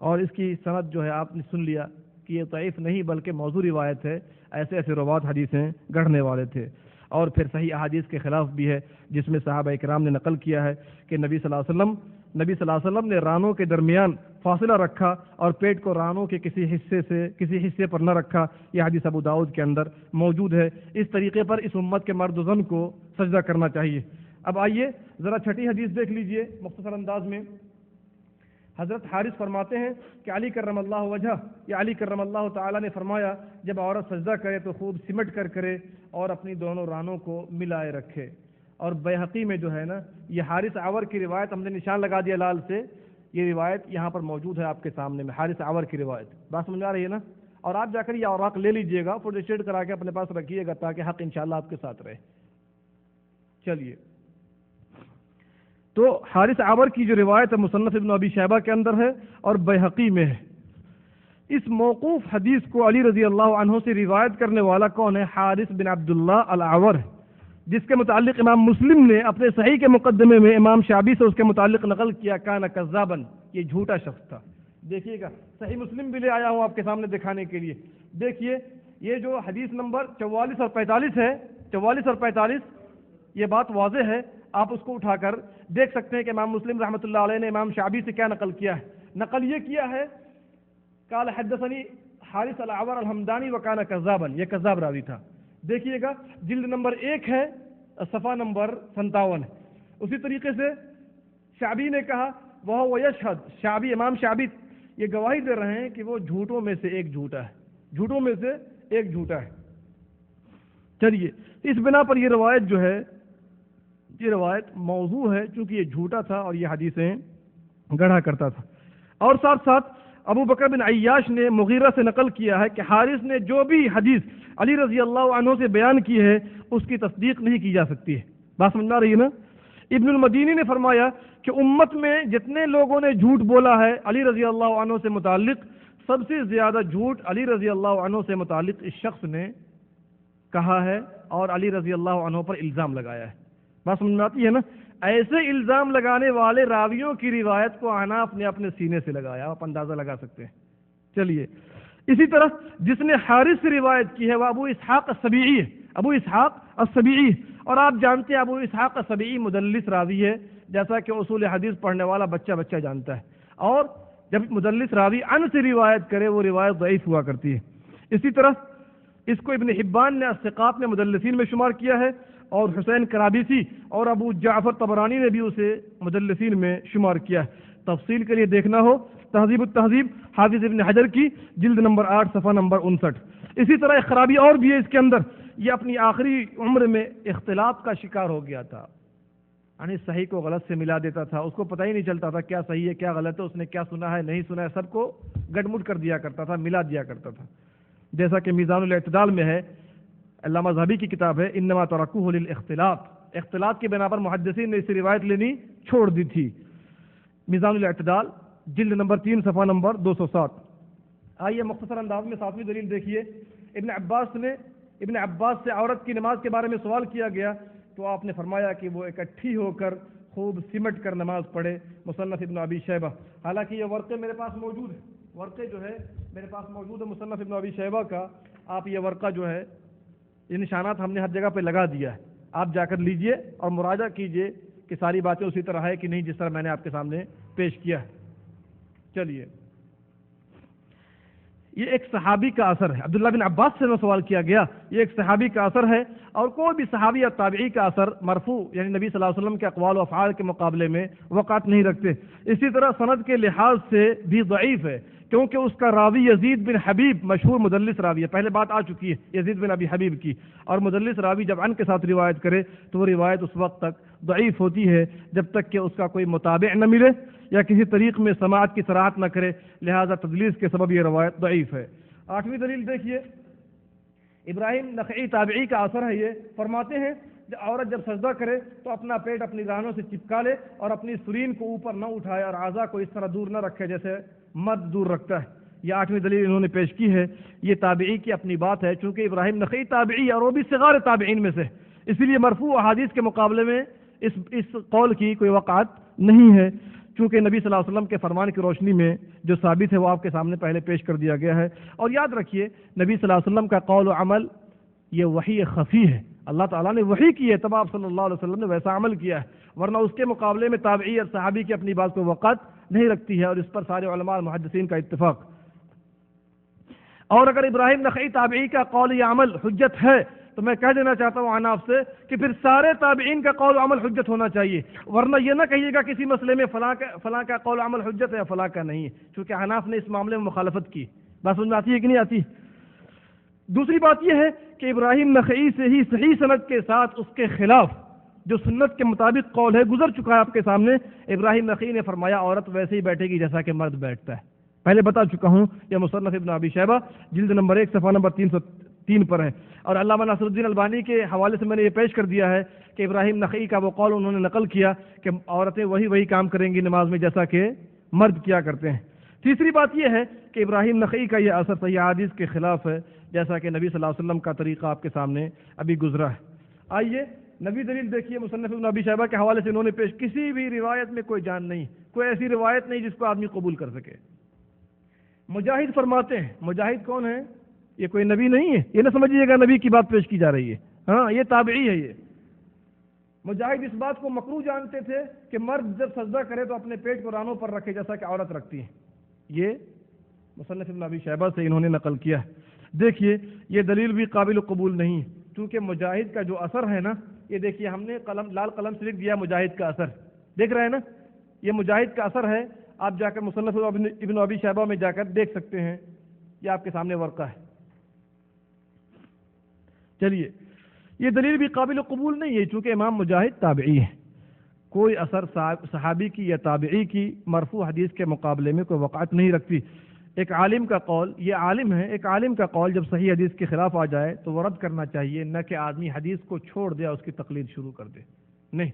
C: اور اس کی سند جو ہے آپ نے سن لیا کہ یہ ضعیف نہیں بلکہ موضوع روایت ہے. ایسے روات حدیثیں گڑھنے والے تھے. اور پھر صحیح احادیث کے خلاف بھی ہے جس میں صحابہ کرام نے نقل کیا ہے کہ نبی صلی اللہ علیہ وسلم نے رانوں کے درمیان فاصلہ رکھا اور پیٹ کو رانوں کے کسی حصے پر نہ رکھا. یہ حدیث ابو داؤد کے اندر موجود ہے. اس طریقے پر اس امت کے مرد و زن کو سجدہ کرنا چاہیے. اب آئیے ذرا چھٹی حدیث دیکھ لیجئے مختصر انداز میں. حضرت حارث فرماتے ہیں کہ علی کرم اللہ وجہ، یا علی کرم اللہ تعالیٰ نے فرمایا جب عورت سجدہ کرے تو خوب سمٹ کر کرے اور اپنی دونوں رانوں کو ملائے رکھے. اور بیہقی میں جو ہے نا یہ حارث عور کی روایت ہم نے نشان لگا دیا لال سے، یہ روایت یہاں پر موجود ہے آپ کے سامنے میں، حارث عور کی روایت. بات سمجھ آ رہی ہے نا؟ اور آپ جا کر یہ اوراق لے لیجئے گا، فوٹو اسٹیٹ کرا کے اپنے پاس رکھیے گا تاکہ حق انشاءاللہ آپ کے ساتھ رہے. چلیے تو حارث عور کی جو روایت ہے مصنف ابن ابی شیبہ کے اندر ہے اور بیہقی میں ہے. اس موقوف حدیث کو علی رضی اللہ عنہ سے روایت کرنے والا کون ہے؟ حارث بن عبداللہ العور، جس کے متعلق امام مسلم نے اپنے صحیح کے مقدمے میں امام شعبی سے اس کے متعلق نقل کیا کان کذابن، یہ جھوٹا شخص تھا. دیکھیے گا صحیح مسلم بھی لے آیا ہوں آپ کے سامنے دکھانے کے لیے. دیکھیے یہ جو حدیث نمبر 44 اور 45 ہے، 44 اور 45 یہ بات واضح ہے. آپ اس کو اٹھا کر دیکھ سکتے ہیں کہ امام مسلم رحمۃ اللہ علیہ نے امام شعبی سے کیا نقل کیا ہے. نقل یہ کیا ہے قال حدثني حارث العور الحمدانی وكان كذابا، یہ کذاب راوی تھا. دیکھیے گا جلد نمبر 1 ہے صفحہ نمبر 57. اسی طریقے سے شعبی نے کہا وہ یشہد، شعبی امام شعبی یہ گواہی دے رہے ہیں کہ وہ جھوٹوں میں سے ایک جھوٹا ہے. چلیے اس بنا پر یہ روایت جو ہے یہ روایت موضوع ہے چونکہ یہ جھوٹا تھا اور یہ حدیثیں گڑھا کرتا تھا. اور ساتھ ساتھ ابو بکر بن عیاش نے مغیرہ سے نقل کیا ہے کہ حارث نے جو بھی حدیث علی رضی اللہ عنہ سے بیان کی ہے اس کی تصدیق نہیں کی جا سکتی ہے. بات سمجھ آ رہی ہے نا؟ ابن المدینی نے فرمایا کہ امت میں جتنے لوگوں نے جھوٹ بولا ہے علی رضی اللہ عنہ سے متعلق، سب سے زیادہ جھوٹ علی رضی اللہ عنہ سے متعلق اس شخص نے کہا ہے اور علی رضی اللہ عنہ پر الزام لگایا ہے. بات سمجھ میں آتی ہے نا؟ ایسے الزام لگانے والے راویوں کی روایت کو احناف نے اپنے سینے سے لگایا، آپ اندازہ لگا سکتے ہیں. چلیے، اسی طرح جس نے حارث سے روایت کی ہے وہ ابو اسحاق السبیعی ہے، ابو اسحاق السبیعی. اور آپ جانتے ہیں ابو اسحاق السبیعی مدلس راوی ہے، جیسا کہ اصول حدیث پڑھنے والا بچہ جانتا ہے. اور جب مدلس راوی ان سے روایت کرے وہ روایت ضعیف ہوا کرتی ہے. اسی طرح اس کو ابن حبان نے الثقات میں مدلسین میں شمار کیا ہے، اور حسین کرابیسی اور ابو جعفر طبرانی نے بھی اسے مدلسین میں شمار کیا ہے. تفصیل کے لیے دیکھنا ہو تہذیب التہذیب حافظ ابن حجر کی جلد نمبر 8 صفحہ نمبر 59. اسی طرح ایک خرابی اور بھی ہے اس کے اندر، یہ اپنی آخری عمر میں اختلاف کا شکار ہو گیا تھا، یعنی صحیح کو غلط سے ملا دیتا تھا، اس کو پتہ ہی نہیں چلتا تھا کیا صحیح ہے کیا غلط ہے، اس نے کیا سنا ہے نہیں سنا ہے، سب کو گڈمڈ کر دیا کرتا تھا، ملا دیا کرتا تھا. جیسا کہ میزان الاعتدال میں ہے، علامہ ذہبی کی کتاب ہے، انما ترکوہ للاختلاط، اختلاط کی بنا پر محدثین نے اس سے روایت لینی چھوڑ دی تھی. میزان الاعتدال جلد نمبر 3 صفحہ نمبر 207. آئیے مختصر انداز میں ساتویں دلیل دیکھیے. ابن عباس سے عورت کی نماز کے بارے میں سوال کیا گیا تو آپ نے فرمایا کہ وہ اکٹھی ہو کر خوب سمٹ کر نماز پڑھے. مصنف ابن ابی شیبہ، حالانکہ یہ ورقے میرے پاس موجود ہے، ورقے جو ہے میرے پاس موجود ہے مصنف ابن ابی شیبہ کا. آپ یہ ورقہ جو ہے یہ نشانات ہم نے ہر جگہ پہ لگا دیا ہے، آپ جا کر لیجئے اور مراجعہ کیجئے کہ ساری باتیں اسی طرح ہے کہ نہیں جس طرح میں نے آپ کے سامنے پیش کیا ہے. چلیے، یہ ایک صحابی کا اثر ہے، عبداللہ بن عباس سے سوال کیا گیا، یہ ایک صحابی کا اثر ہے، اور کوئی بھی صحابی یا تابعی کا اثر مرفوع یعنی نبی صلی اللہ علیہ وسلم کے اقوال و افعال کے مقابلے میں وقعت نہیں رکھتے. اسی طرح سند کے لحاظ سے بھی ضعیف ہے، کیونکہ اس کا راوی یزید بن حبیب مشہور مدلس راوی ہے، پہلے بات آ چکی ہے یزید بن ابی حبیب کی. اور مدلس راوی جب عن کے ساتھ روایت کرے تو وہ روایت اس وقت تک ضعیف ہوتی ہے جب تک کہ اس کا کوئی متابع نہ ملے یا کسی طریق میں سماعت کی صراحت نہ کرے، لہذا تدلیس کے سبب یہ روایت ضعیف ہے. 8ویں دلیل دیکھیے، ابراہیم نخعی تابعی کا اثر ہے. یہ فرماتے ہیں عورت جب سجدہ کرے تو اپنا پیٹ اپنی رانوں سے چپکا لے اور اپنی سرین کو اوپر نہ اٹھائے اور اعضاء کو اس طرح دور نہ رکھے جیسے مرد دور رکھتا ہے. یہ 8ویں دلیل انہوں نے پیش کی ہے. یہ تابعی کی اپنی بات ہے، چونکہ ابراہیم نخعی تابعی اور وہ بھی صغار تابعین میں سے، اسی لیے مرفوع احادیث کے مقابلے میں اس قول کی کوئی وقعت نہیں ہے، چونکہ نبی صلی اللہ علیہ وسلم کے فرمان کی روشنی میں جو ثابت ہے وہ آپ کے سامنے پہلے پیش کر دیا گیا ہے. اور یاد رکھیے نبی صلی اللہ علیہ وسلم کا قول و عمل یہ وحی خفی ہے، اللہ تعالیٰ نے وحی کی ہے تب آپ صلی اللہ علیہ وسلم نے ویسا عمل کیا ہے، ورنہ اس کے مقابلے میں تابعی اور صحابی کی اپنی بات کو وقت نہیں رکھتی ہے، اور اس پر سارے علماء محدثین کا اتفاق. اور اگر ابراہیم نخعی تابعی کا قول یا عمل حجت ہے تو میں کہہ دینا چاہتا ہوں عناف سے کہ پھر سارے تابعین کا قول و عمل حجت ہونا چاہیے، ورنہ یہ نہ کہیے گا کسی مسئلے میں فلاں کا قول و عمل حجت ہے یا فلاں کا نہیں ہے، چونکہ عناف نے اس معاملے میں مخالفت کی. بات سمجھ میں آتی ہے کہ نہیں آتی؟ دوسری بات یہ ہے کہ ابراہیم نخعی سے ہی صحیح سند کے ساتھ اس کے خلاف جو سنت کے مطابق قول ہے گزر چکا ہے آپ کے سامنے. ابراہیم نخعی نے فرمایا عورت ویسے ہی بیٹھے گی جیسا کہ مرد بیٹھتا ہے، پہلے بتا چکا ہوں، یہ مصنف ابن ابی شیبہ جلد نمبر 1 صفحہ نمبر 303 پر ہے. اور علامہ ناصر الدین البانی کے حوالے سے میں نے یہ پیش کر دیا ہے کہ ابراہیم نخعی کا وہ قول انہوں نے نقل کیا کہ عورتیں وہی کام کریں گی نماز میں جیسا کہ مرد کیا کرتے ہیں. تیسری بات یہ ہے کہ ابراہیم نخعی کا یہ اثر صحیح حدیث کے خلاف ہے، جیسا کہ نبی صلی اللہ علیہ وسلم کا طریقہ آپ کے سامنے ابھی گزرا ہے. آئیے نبی دلیل دیکھیے، مصنف ابن ابی شیبہ کے حوالے سے انہوں نے پیش، کسی بھی روایت میں کوئی جان نہیں، کوئی ایسی روایت نہیں جس کو آدمی قبول کر سکے. مجاہد فرماتے ہیں، مجاہد کون ہے؟ یہ کوئی نبی نہیں ہے، یہ نہ سمجھیے گا نبی کی بات پیش کی جا رہی ہے، ہاں یہ تابعی ہے. یہ مجاہد اس بات کو مکروہ جانتے تھے کہ مرد جب سجدہ کرے تو اپنے پیٹ کو رانوں پر رکھے جیسا کہ عورت رکھتی ہے. یہ مصنف ابن ابی شیبہ سے انہوں نے نقل کیا. دیکھیے یہ دلیل بھی قابل قبول نہیں، کیونکہ مجاہد کا جو اثر ہے نا، یہ دیکھیے ہم نے لال قلم سے لکھ دیا مجاہد کا اثر، دیکھ رہے ہیں نا، یہ مجاہد کا اثر ہے. آپ جا کر مصنف ابن ابی شیبہ میں جا کر دیکھ سکتے ہیں، یہ آپ کے سامنے ورقہ ہے. چلیے یہ دلیل بھی قابل قبول نہیں ہے، چونکہ امام مجاہد تابعی ہے، کوئی اثر صحابی کی یا تابعی کی مرفوع حدیث کے مقابلے میں کوئی وقعت نہیں رکھتی. ایک عالم کا قول، یہ عالم ہے، ایک عالم کا قول جب صحیح حدیث کے خلاف آ جائے تو وہ رد کرنا چاہیے، نہ کہ آدمی حدیث کو چھوڑ دے اور اس کی تقلید شروع کر دے، نہیں،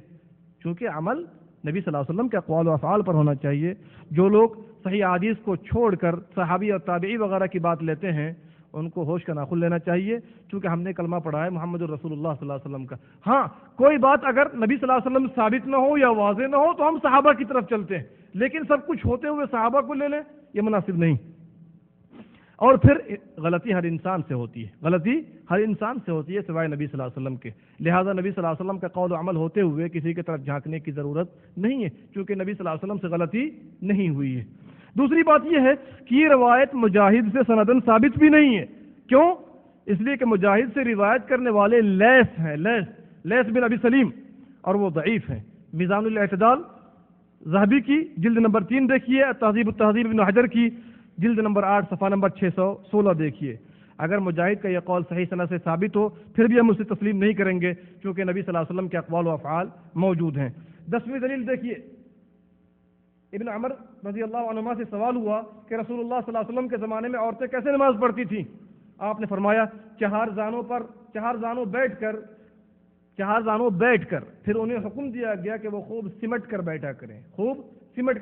C: چونکہ عمل نبی صلی اللہ علیہ وسلم کے اقوال و افعال پر ہونا چاہیے۔ جو لوگ صحیح حدیث کو چھوڑ کر صحابی اور تابعی وغیرہ کی بات لیتے ہیں ان کو ہوش کا ناخن لینا چاہیے، چونکہ ہم نے کلمہ پڑھا ہے محمد الرسول اللہ صلی اللہ علیہ وسلم کا۔ ہاں، کوئی بات اگر نبی صلی اللہ علیہ وسلم ثابت نہ ہو یا واضح نہ ہو تو ہم صحابہ کی طرف چلتے ہیں، لیکن سب کچھ ہوتے ہوئے صحابہ کو لے لیں، یہ مناسب نہیں۔ اور پھر غلطی ہر انسان سے ہوتی ہے، غلطی ہر انسان سے ہوتی ہے سوائے نبی صلی اللہ علیہ وسلم کے، لہذا نبی صلی اللہ علیہ وسلم کا قول و عمل ہوتے ہوئے کسی کی طرف جھانکنے کی ضرورت نہیں ہے، کیونکہ نبی صلی اللہ علیہ وسلم سے غلطی نہیں ہوئی ہے۔ دوسری بات یہ ہے کہ یہ روایت مجاہد سے سندن ثابت بھی نہیں ہے۔ کیوں؟ اس لیے کہ مجاہد سے روایت کرنے والے لیث ہیں، لیث بن ابی سلیم، اور وہ ضعیف ہیں۔ میزان الاعتدال ذہبی کی جلد نمبر 3 دیکھیے، تہذیب التہذیب ابن حجر کی جلد نمبر 8 صفحہ نمبر 616 دیکھیے۔ اگر مجاہد کا یہ قول صحیح سند سے ثابت ہو پھر بھی ہم اسے تسلیم نہیں کریں گے، کیونکہ نبی صلی اللہ علیہ وسلم کے اقوال و افعال موجود ہیں۔ 10ویں دلیل دیکھیے، ابن عمر رضی اللہ عنہما سے سوال ہوا کہ رسول اللہ صلی اللہ علیہ وسلم کے زمانے میں عورتیں کیسے نماز پڑھتی تھیں؟ آپ نے فرمایا چہار زانوں بیٹھ کر پھر انہیں حکم دیا گیا کہ وہ خوب سمٹ کر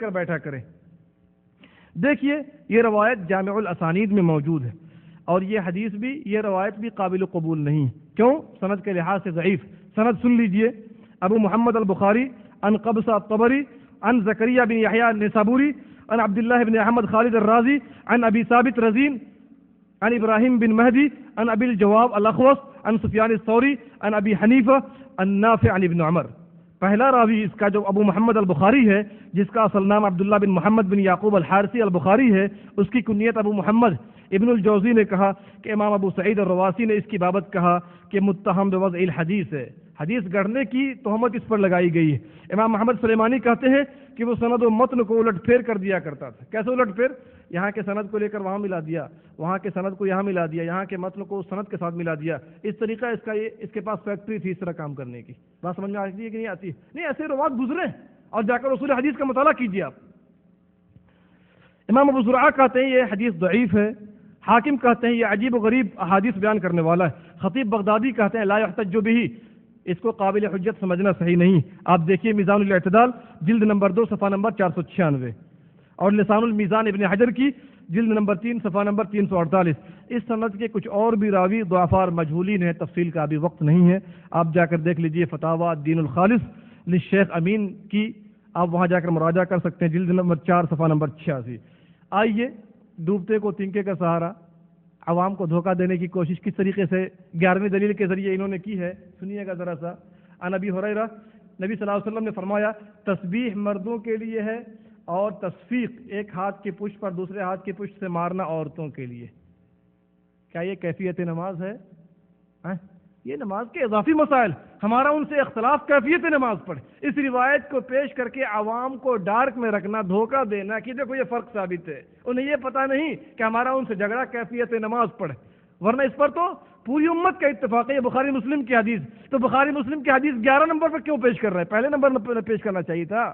C: بیٹھا کریں۔ دیکھیے یہ روایت جامع الاسانید میں موجود ہے، اور یہ روایت بھی قابل قبول نہیں۔ کیوں؟ سند کے لحاظ سے ضعیف۔ سند سن لیجئے، ابو محمد البخاری عن قبصہ الطبری عن زکریہ بن یحییٰ النسابوری عن عبداللہ بن احمد خالد الرازی عن ابی ثابت رزین عن ابراہیم بن مہدی عن ابی الجواب الاخوص عن سفیان الثوری عن ابی حنیفہ عن نافع عن ابن عمر۔ پہلا راوی اس کا جو ابو محمد البخاری ہے، جس کا اصل نام عبداللہ بن محمد بن یعقوب الحارثی البخاری ہے، اس کی کنیت ابو محمد۔ ابن الجوزی نے کہا کہ امام ابو سعید الرواسی نے اس کی بابت کہا کہ متہم بوضع الحدیث ہے، حدیث گڑھنے کی تہمت اس پر لگائی گئی ہے۔ امام محمد سلیمانی کہتے ہیں کہ وہ سند و متن کو الٹ پھیر کر دیا کرتا تھا۔ کیسے الٹ پھیر؟ یہاں کے سند کو لے کر وہاں ملا دیا، وہاں کے سند کو یہاں ملا دیا، یہاں کے متن کو سند کے ساتھ ملا دیا۔ اس طریقہ اس کے پاس فیکٹری تھی اس طرح کام کرنے کی۔ بات سمجھ میں آتی ہے کہ نہیں آتی؟ نہیں، ایسے روات گزرے اور جا کر اصول حدیث کا مطالعہ کیجیے آپ۔ امام ابو زرعہ کہتے ہیں یہ حدیث ضعیف ہے، حاکم کہتے ہیں یہ عجیب و غریب احادیث بیان کرنے والا ہے، خطیب بغدادی کہتے ہیں لا يحتج به، اس کو قابل حجت سمجھنا صحیح نہیں۔ آپ دیکھیے میزان الاعتدال جلد نمبر 2 صفحہ نمبر 496، اور لسان المیزان ابن حجر کی جلد نمبر 3 صفحہ نمبر 348۔ اس سند کے کچھ اور بھی راوی ضعفاء مجہولین ہیں، تفصیل کا ابھی وقت نہیں ہے، آپ جا کر دیکھ لیجئے فتاوی الدین الخالص للشیخ امین کی، آپ وہاں جا کر مراجعہ کر سکتے ہیں، جلد نمبر 4 صفحہ نمبر 86۔ آئیے، ڈوبتے کو تنکے کا سہارا، عوام کو دھوکہ دینے کی کوشش کس طریقے سے 11ویں دلیل کے ذریعے انہوں نے کی ہے، سنیے گا ذرا سا۔ عن ابی ہریرہ، نبی صلی اللہ علیہ وسلم نے فرمایا تسبیح مردوں کے لیے ہے اور تصفیق ایک ہاتھ کی پشت پر دوسرے ہاتھ کی پشت سے مارنا عورتوں کے لیے۔ کیا یہ کیفیت نماز ہے؟ یہ نماز کے اضافی مسائل، ہمارا ان سے اختلاف کیفیت نماز پر۔ اس روایت کو پیش کر کے عوام کو ڈارک میں رکھنا، دھوکہ دینا کہ دیکھو یہ فرق ثابت ہے، انہیں یہ پتہ نہیں کہ ہمارا ان سے جھگڑا کیفیت نماز پر ہے، ورنہ اس پر تو پوری امت کا اتفاق ہے۔ یہ بخاری مسلم کی حدیث، تو بخاری مسلم کی حدیث 11 نمبر پر کیوں پیش کر رہا ہے؟ پہلے نمبر پر پیش کرنا چاہیے تھا۔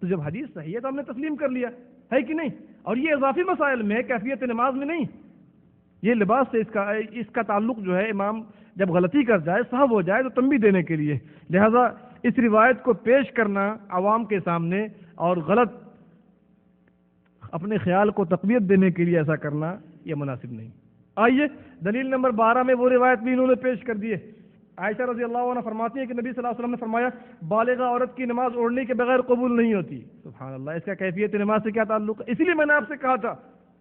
C: تو جب حدیث صحیح ہے تو ہم نے تسلیم کر لیا ہے کہ نہیں؟ اور یہ اضافی مسائل میں، کیفیت نماز میں نہیں۔ یہ لباس سے اس کا تعلق جو ہے، امام جب غلطی کر جائے، صحب ہو جائے تو تنبیہ دینے کے لیے، لہذا اس روایت کو پیش کرنا عوام کے سامنے اور غلط اپنے خیال کو تقویت دینے کے لیے ایسا کرنا یہ مناسب نہیں۔ آئیے دلیل نمبر 12 میں وہ روایت بھی انہوں نے پیش کر دی ہے۔ عائشہ رضی اللہ عنہ فرماتی ہے کہ نبی صلی اللہ علیہ وسلم نے فرمایا بالغہ عورت کی نماز اوڑھنے کے بغیر قبول نہیں ہوتی۔ سبحان اللہ، اس کا کیفیت نماز سے کیا تعلق ہے؟ اسی لیے میں نے آپ سے کہا تھا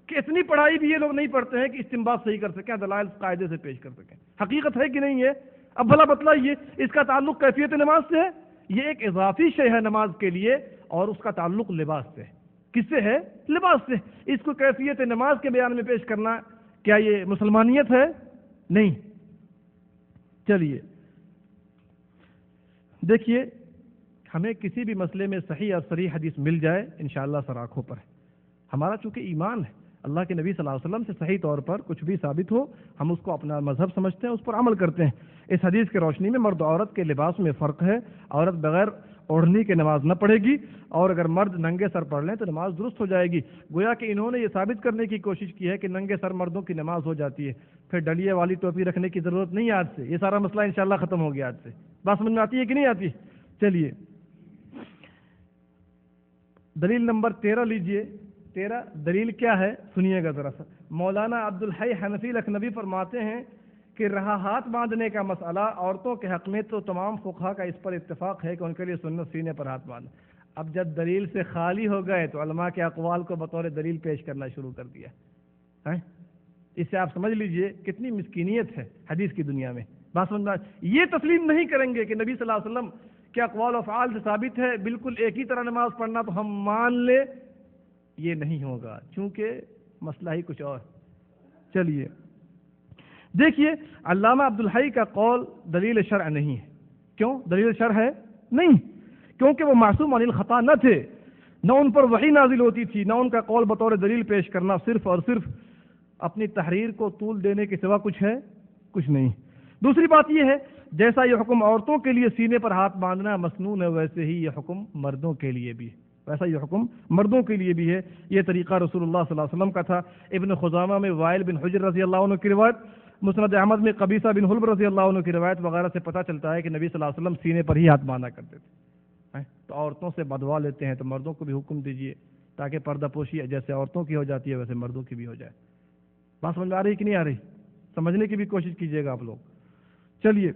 C: کہ اتنی پڑھائی بھی یہ لوگ نہیں پڑھتے ہیں کہ استنباط صحیح کر سکیں، دلائل قاعدے سے پیش کر سکیں۔ حقیقت ہے کہ نہیں ہے؟ اب بھلا بتلائیے، اس کا تعلق کیفیت نماز سے ہے؟ یہ ایک اضافی شے ہے نماز کے لیے، اور اس کا تعلق لباس سے۔ کس سے ہے؟ لباس سے۔ اس کو کیفیت نماز کے بیان میں پیش کرنا کیا یہ مسلمانیت ہے؟ نہیں۔ چلیے دیکھیے، ہمیں کسی بھی مسئلے میں صحیح اور صریح حدیث مل جائے انشاءاللہ سر آنکھوں پر ہے۔ ہمارا چونکہ ایمان ہے، اللہ کے نبی صلی اللہ علیہ وسلم سے صحیح طور پر کچھ بھی ثابت ہو، ہم اس کو اپنا مذہب سمجھتے ہیں، اس پر عمل کرتے ہیں۔ اس حدیث کے روشنی میں مرد و عورت کے لباس میں فرق ہے۔ عورت بغیر اوڑھنی کی نماز نہ پڑھے گی، اور اگر مرد ننگے سر پڑھ لیں تو نماز درست ہو جائے گی۔ گویا کہ انہوں نے یہ ثابت کرنے کی کوشش کی ہے کہ ننگے سر مردوں کی نماز ہو جاتی ہے، پھر ڈلیے والی ٹوپی رکھنے کی ضرورت نہیں ہے آج سے، یہ سارا مسئلہ انشاءاللہ ختم ہو گیا آج سے۔ بات سمجھ میں آتی ہے کہ نہیں آتی؟ چلیے دلیل نمبر 13 لیجئے۔ 13 دلیل کیا ہے سنیے گا ذرا سا۔ مولانا عبدالحی حنفی لکھنوی فرماتے ہیں کہ رہا ہاتھ باندھنے کا مسئلہ عورتوں کے حق میں تو تمام فقہا کا اس پر اتفاق ہے کہ ان کے لیے سنت سینے پر ہاتھ باندھنا۔ اب جب دلیل سے خالی ہو گئے تو علماء کے اقوال کو بطور دلیل پیش کرنا شروع کر دیا ہے۔ اس سے آپ سمجھ لیجئے کتنی مسکینیت ہے حدیث کی دنیا میں۔ بات سمجھ میں یہ تسلیم نہیں کریں گے کہ نبی صلی اللہ علیہ وسلم کے اقوال و افعال سے ثابت ہے بالکل ایک ہی طرح نماز پڑھنا تو ہم مان لیں، یہ نہیں ہوگا، چونکہ مسئلہ ہی کچھ اور۔ چلیے دیکھیے علامہ عبدالحی کا قول دلیل شرع نہیں ہے۔ کیوں دلیل شرع ہے؟ نہیں، کیونکہ وہ معصوم عن الخطا نہ تھے، نہ ان پر وحی نازل ہوتی تھی، نہ ان کا قول بطور دلیل پیش کرنا صرف اور صرف اپنی تحریر کو طول دینے کے سوا کچھ ہے؟ کچھ نہیں۔ دوسری بات یہ ہے جیسا یہ حکم عورتوں کے لیے سینے پر ہاتھ باندھنا مسنون ہے، ویسے ہی یہ حکم مردوں کے لیے بھی ہے، ویسا یہ حکم مردوں کے لیے بھی ہے۔ یہ طریقہ رسول اللہ صلی اللہ علیہ وسلم کا تھا۔ ابن خزامہ میں وائل بن حجر رضی اللہ عنہ کی روایت، مسند احمد میں قبیصہ بن حلب رضی اللہ عنہ کی روایت وغیرہ سے پتہ چلتا ہے کہ نبی صلی اللہ علیہ وسلم سینے پر ہی ہاتھ باندھا کرتے تھے۔ تو عورتوں سے بدوا لیتے ہیں تو مردوں کو بھی حکم دیجیے تاکہ پردہ پوشی جیسے عورتوں کی ہو جاتی ہے ویسے مردوں کی بھی ہو جائے۔ بات سمجھ میں آ رہی کہ نہیں آ رہی؟ سمجھنے کی بھی کوشش کیجیے گا آپ لوگ۔ چلیے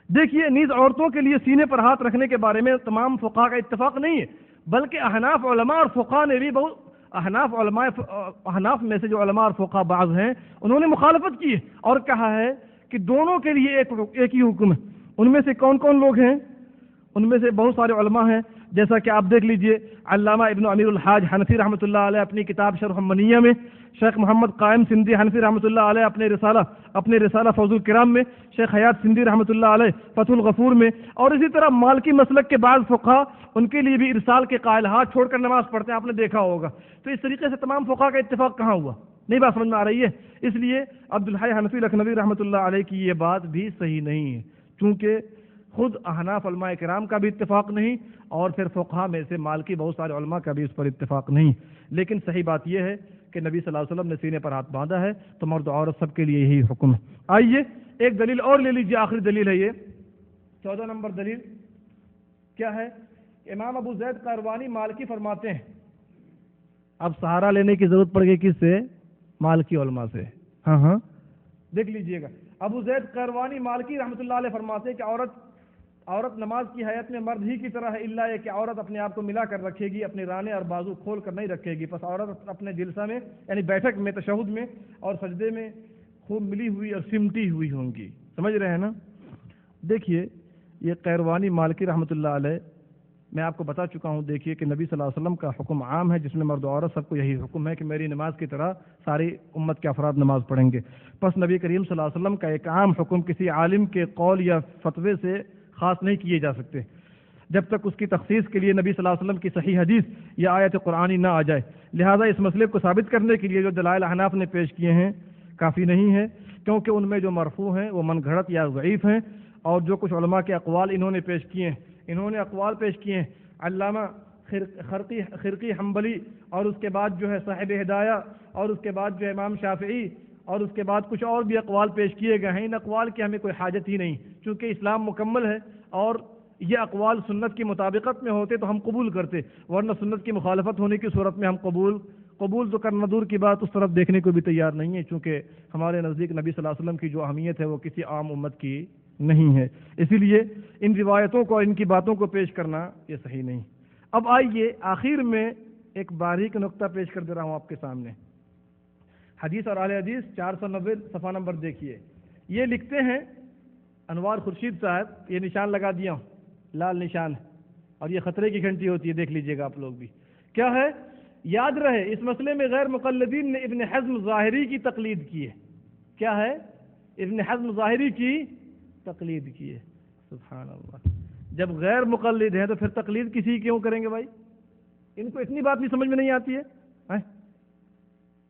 C: دیکھیے نیز عورتوں کے لیے سینے پر ہاتھ رکھنے کے بارے میں تمام فقہا کا اتفاق نہیں ہے، بلکہ احناف علماء اور فقہا نے بھی احناف میں سے جو علماء اور فقہا بعض ہیں انہوں نے مخالفت کی ہے اور کہا ہے کہ دونوں کے لیے ایک ہی حکم ہے۔ ان میں سے کون کون لوگ ہیں؟ ان میں سے بہت سارے علماء ہیں، جیسا کہ آپ دیکھ لیجئے علامہ ابن امیر الحاج حنفی رحمۃ اللہ علیہ اپنی کتاب شرح منیہ میں، شیخ محمد قائم سندھی حنفی رحمۃ اللہ علیہ اپنے رسالہ فوز الکرام میں، شیخ حیات سندھی رحمۃ اللہ علیہ فتح الغفور میں، اور اسی طرح مالکی مسلک کے بعض فقہا ان کے لیے بھی ارسال کے قائل ہاتھ چھوڑ کر نماز پڑھتے ہیں، آپ نے دیکھا ہوگا۔ تو اس طریقے سے تمام فقہا کا اتفاق کہاں ہوا؟ نہیں بات سمجھ میں آ رہی ہے؟ اس لیے عبدالحی حنفی لکھنوی رحمۃ اللہ علیہ کی یہ بات بھی صحیح نہیں ہے، چونکہ خود احناف علماء کرام کا بھی اتفاق نہیں اور پھر فقہا میں سے مالکی بہت سارے علماء کا بھی اس پر اتفاق نہیں۔ لیکن صحیح بات یہ ہے کہ نبی صلی اللہ علیہ وسلم نے سینے پر ہاتھ باندھا ہے تو مرد و عورت سب کے لیے یہی حکم ہے۔ آئیے ایک دلیل اور لے لیجیے، آخری دلیل ہے یہ 14 نمبر دلیل کیا ہے؟ امام ابو زید قیروانی مالکی فرماتے ہیں، اب سہارا لینے کی ضرورت پڑ گئی کس سے؟ مالکی علماء سے۔ ہاں دیکھ لیجئے گا، ابو زید قیروانی مالکی رحمۃ اللہ علیہ فرماتے ہیں کہ عورت نماز کی حیات میں مرد ہی کی طرح ہے، الا یہ کہ عورت اپنے آپ کو ملا کر رکھے گی، اپنے رانے اور بازو کھول کر نہیں رکھے گی، بس عورت اپنے جلسہ میں یعنی بیٹھک میں تشہد میں اور سجدے میں خوب ملی ہوئی اور سمٹی ہوئی ہوں گی۔ سمجھ رہے ہیں نا؟ دیکھیے یہ قیروانی مالکی رحمۃ اللہ علیہ میں آپ کو بتا چکا ہوں، دیکھیے کہ نبی صلی اللہ علیہ وسلم کا حکم عام ہے جس میں مرد و عورت سب کو یہی حکم ہے کہ میری نماز کی طرح ساری امت کے افراد نماز پڑھیں گے۔ پس نبی کریم صلی اللہ علیہ وسلم کا ایک عام حکم کسی عالم کے قول یا فتوے سے خاص نہیں کیے جا سکتے جب تک اس کی تخصیص کے لیے نبی صلی اللہ علیہ وسلم کی صحیح حدیث یا آیت قرآنی نہ آ جائے۔ لہذا اس مسئلے کو ثابت کرنے کے لیے جو دلائل احناف نے پیش کیے ہیں کافی نہیں ہے، کیونکہ ان میں جو مرفوع ہیں وہ من گھڑت یا ضعیف ہیں، اور جو کچھ علماء کے اقوال انہوں نے پیش کیے ہیں، انہوں نے اقوال پیش کیے ہیں علامہ خرقی حنبلی، اور اس کے بعد جو ہے صاحب ہدایہ، اور اس کے بعد جو ہے امام شافعی، اور اس کے بعد کچھ اور بھی اقوال پیش کیے گئے ہیں۔ ان اقوال کی ہمیں کوئی حاجت ہی نہیں، چونکہ اسلام مکمل ہے اور یہ اقوال سنت کی مطابقت میں ہوتے تو ہم قبول کرتے، ورنہ سنت کی مخالفت ہونے کی صورت میں ہم قبول تو کرنا دور کی بات اس طرف دیکھنے کو بھی تیار نہیں ہے، چونکہ ہمارے نزدیک نبی صلی اللہ علیہ وسلم کی جو اہمیت ہے وہ کسی عام امت کی نہیں ہے، اسی لیے ان روایتوں کو اور ان کی باتوں کو پیش کرنا یہ صحیح نہیں۔ اب آئیے آخر میں ایک باریک نقطہ پیش کر دے رہا ہوں آپ کے سامنے، حدیث اور اہل حدیث 490 صفحہ نمبر دیکھیے، یہ لکھتے ہیں انوار خورشید صاحب، یہ نشان لگا دیا ہوں لال نشان، اور یہ خطرے کی گھنٹی ہوتی ہے، دیکھ لیجئے گا آپ لوگ بھی، کیا ہے؟ یاد رہے اس مسئلے میں غیر مقلدین نے ابن حزم ظاہری کی تقلید کی ہے۔ کیا ہے؟ ابن حزم ظاہری کی تقلید کی ہے۔ سبحان اللہ، جب غیر مقلد ہیں تو پھر تقلید کسی کیوں کریں گے بھائی؟ ان کو اتنی بات بھی سمجھ میں نہیں آتی ہے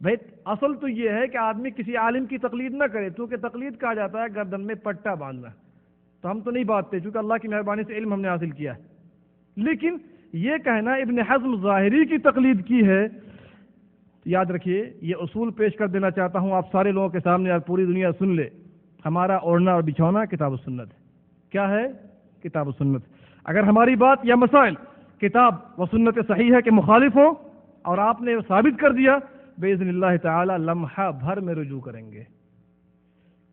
C: بھائی؟ اصل تو یہ ہے کہ آدمی کسی عالم کی تقلید نہ کرے، کیونکہ تقلید کہا جاتا ہے گردن میں پٹا باندھنا، تو ہم تو نہیں باندھتے چونکہ اللہ کی مہربانی سے علم ہم نے حاصل کیا ہے، لیکن یہ کہنا ابن حزم ظاہری کی تقلید کی ہے، یاد رکھیے یہ اصول پیش کر دینا چاہتا ہوں آپ سارے لوگوں کے سامنے، اور پوری دنیا سن لے، ہمارا اوڑھنا اور بچھونا کتاب و سنت ہے۔ کیا ہے؟ کتاب و سنت۔ اگر ہماری بات یا مسائل کتاب و سنت صحیح ہے کہ مخالف ہو اور آپ نے ثابت کر دیا، باذن اللہ تعالی لمحہ بھر میں رجوع کریں گے۔